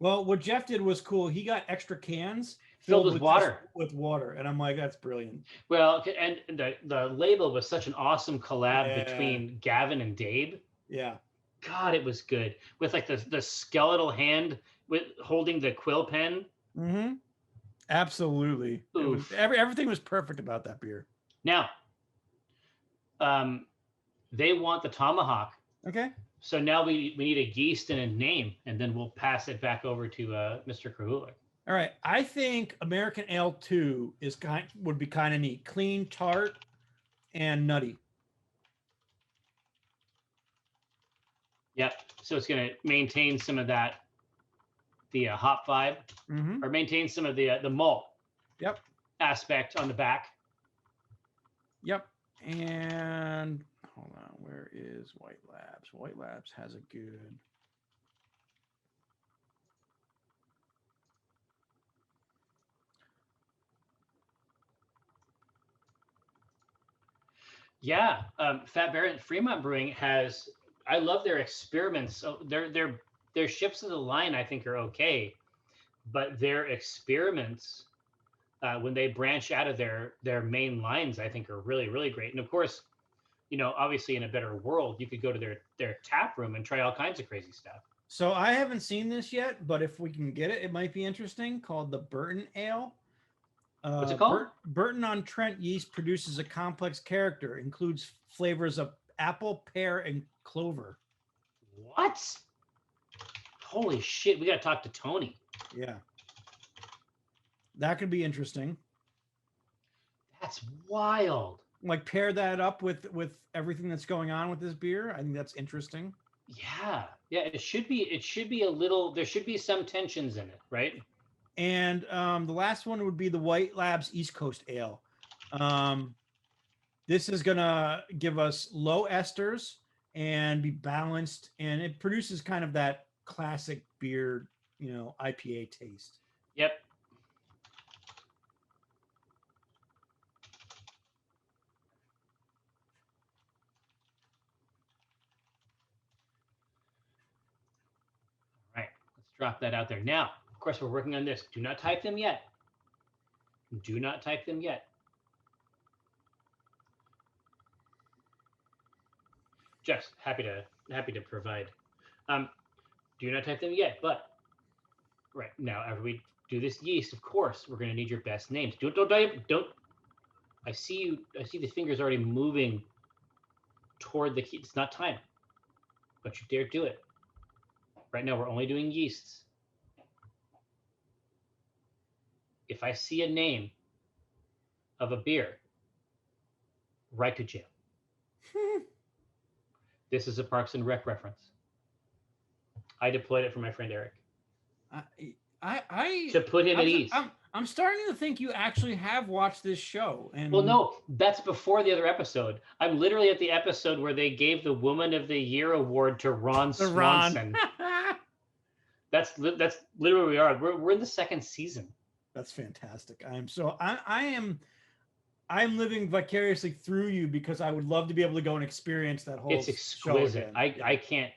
Well, what Jeff did was cool. He got extra cans filled with water. And I'm like, that's brilliant. Well, and the label was such an awesome collab between Gavin and Dave. Yeah. God, it was good. With like the skeletal hand with holding the quill pen. Mm-hmm. Absolutely. Everything was perfect about that beer. Now, they want the Tomahawk. Okay. So now we need a yeast and a name, and then we'll pass it back over to Mr. Krahulik. All right. I think American Ale 2 would be kind of neat. Clean, tart, and nutty. Yep. So it's going to maintain some of that, the hop vibe, or maintain some of the malt. Yep. aspect on the back. Yep. And hold on, where is White Labs? White Labs has a good. Yeah, Fat Bear and Fremont Brewing has. I love their experiments. So their ships of the line I think are okay, but their experiments when they branch out of their main lines I think are really great. And of course, obviously in a better world you could go to their tap room and try all kinds of crazy stuff. So I haven't seen this yet, but if we can get it, it might be interesting. Called the Burton Ale. What's it called? Burton-on-Trent yeast produces a complex character, includes flavors of apple, pear, and clover. What? Holy shit! We got to talk to Tony. Yeah, that could be interesting. That's wild. Like pair that up with everything that's going on with this beer. I think that's interesting. Yeah. It should be a little. There should be some tensions in it, right? And the last one would be the White Labs East Coast Ale. This is gonna give us low esters and be balanced, and it produces kind of that classic beer, IPA taste. Yep. All right, let's drop that out there. Now, of course, we're working on this. Do not type them yet. Do not type them yet. Just happy to provide. Do not type them yet, but right now, after we do this yeast, of course, we're going to need your best names. Don't. I see the fingers already moving toward the key. It's not time, but you dare do it. Right now, we're only doing yeasts. If I see a name of a beer, right to jail. This is a Parks and Rec reference. I deployed it for my friend Eric. I to put him at ease. I'm starting to think you actually have watched this show. And well, no, that's before the other episode. I'm literally at the episode where they gave the Woman of the Year award to Ron Swanson. That's literally where we are. We're in the second season. That's fantastic. I'm living vicariously through you because I would love to be able to go and experience that whole. It's exquisite. I can't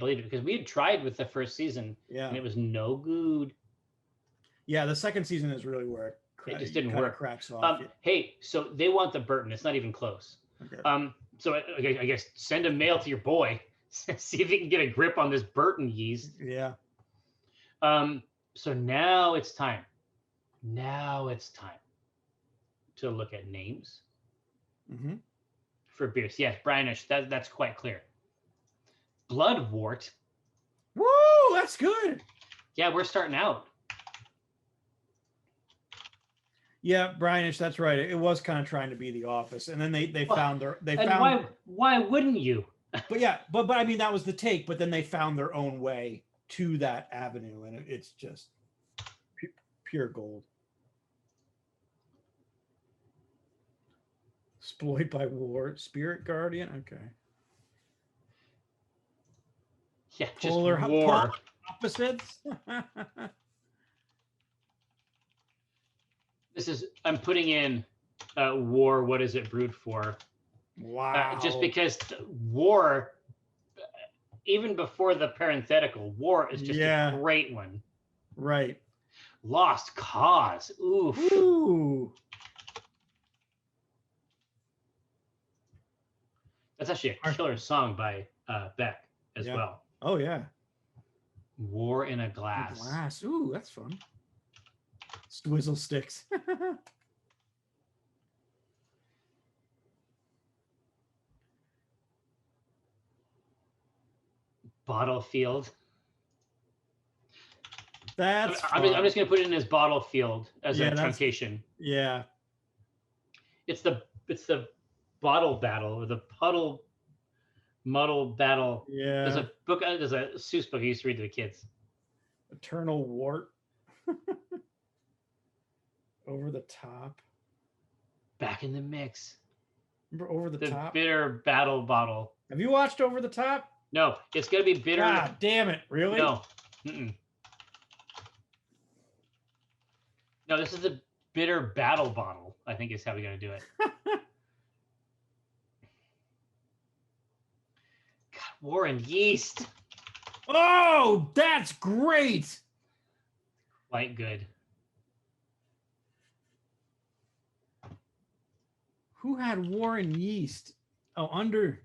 believe it because we had tried with the first season, and it was no good. Yeah, the second season is really where it just didn't work. Cracks off. Hey, so they want the Burton. It's not even close. Okay. So I guess send a mail to your boy. See if he can get a grip on this Burton yeast. Yeah. So now it's time. To look at names for beers. Yes, Brianish, that's quite clear. Bloodwort. Woo, that's good. Yeah, we're starting out. Yeah, Brianish, that's right. It was kind of trying to be The Office, and then they found their why wouldn't you? but I mean that was the take. But then they found their own way to that avenue, and it's just pure gold. Exploit by war, Spirit Guardian. Okay. Yeah, just war. Opposites. I'm putting in war. What is it brewed for? Wow. Just because war, even before the parenthetical, war is just a great one. Right. Lost Cause. Oof. Ooh. That's actually a killer song by Beck as well. Oh, yeah. War in a Glass. Ooh, that's fun. Swizzle Sticks. Bottlefield. I'm just going to put it in as Bottlefield as a truncation. Yeah. It's the bottle battle or the puddle muddle battle. Yeah. There's a Seuss book I used to read to the kids. Eternal Wart. Over the Top. Back in the mix. Remember Over the Top? Bitter Battle Bottle. Have you watched Over the Top? No, it's gonna be bitter. God damn it! Really? No. Mm-mm. No, this is the Bitter Battle Bottle. I think is how we got to do it. God, Warren Yeast. Oh, that's great. Quite good. Who had Warren Yeast? Oh, under.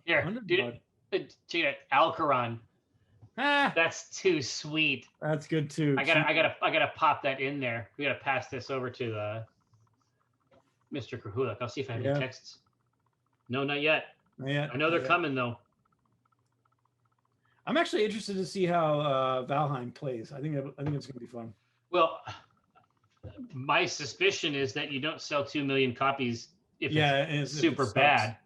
Here, Underbud. check it out. Alcaron. Ah, That's too sweet. that's good too. I gotta pop that in there. We gotta pass this over to Mr. Krahulik. I'll see if I have any texts. No, not yet. Not yet. I know they're coming though. I'm actually interested to see how Valheim plays. I think it's gonna be fun. Well, my suspicion is that you don't sell 2 million copies if it's super bad.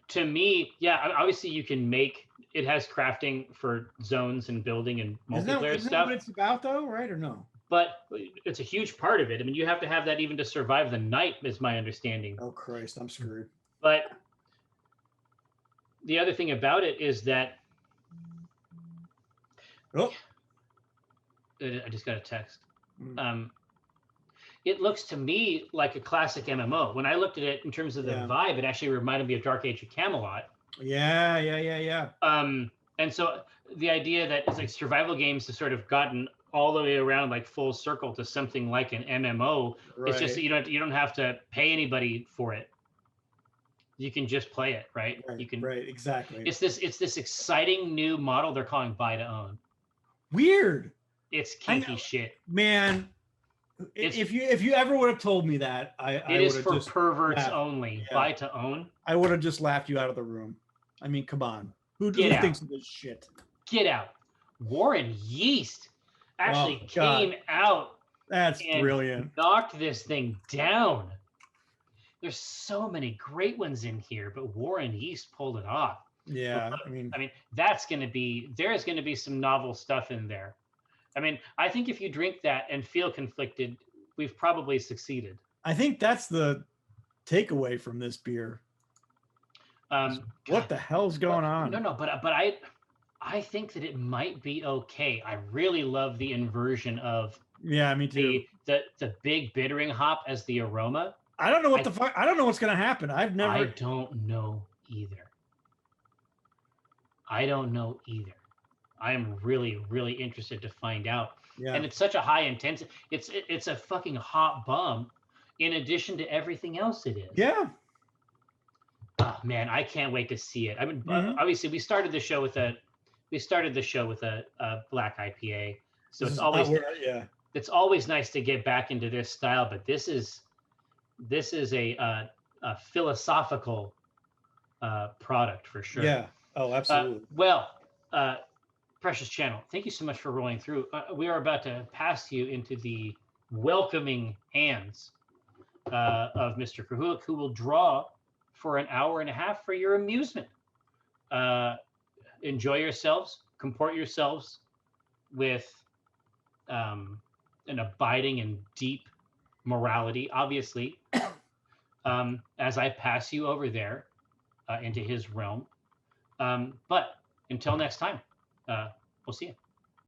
To me, obviously you can make it has crafting for zones and building and multiplayer isn't that stuff. what it's about though, right or no? But it's a huge part of it. I mean, you have to have that even to survive the night, is my understanding. Oh Christ, I'm screwed. But the other thing about it is that I just got a text. It looks to me like a classic MMO. When I looked at it in terms of the vibe, it actually reminded me of Dark Age of Camelot. Yeah. And so the idea that it's like survival games have sort of gotten all the way around like full circle to something like an MMO. Right. It's just that you don't have to pay anybody for it. You can just play it, right? You can. Right, exactly. It's this exciting new model they're calling buy to own. Weird. It's kinky shit, man. If you ever would have told me that, it is for perverts only. Yeah. Buy to own. I would have just laughed you out of the room. I mean, come on. Who thinks of this shit? Get out. Warren Yeast actually came out. That's brilliant. Knocked this thing down. There's so many great ones in here, but Warren Yeast pulled it off. Yeah, I mean, there's going to be some novel stuff in there. I mean, I think if you drink that and feel conflicted, we've probably succeeded. I think that's the takeaway from this beer. What the hell's going on? No, but I think that it might be okay. I really love the inversion of me too. The big bittering hop as the aroma. I don't know what the fuck. I don't know what's gonna happen. I don't know either. I am really, really interested to find out. Yeah. And it's such a high intensity. It's a fucking hot bomb in addition to everything else it is. Yeah. Oh, man, I can't wait to see it. I mean, obviously we started the show with a black IPA. So it's always nice to get back into this style, but this is a philosophical product for sure. Yeah. Oh, absolutely. Precious Channel, thank you so much for rolling through. We are about to pass you into the welcoming hands of Mr. Krahulik, who will draw for an hour and a half for your amusement. Enjoy yourselves, comport yourselves with an abiding and deep morality, obviously, as I pass you over there into his realm. But until next time, we'll see you.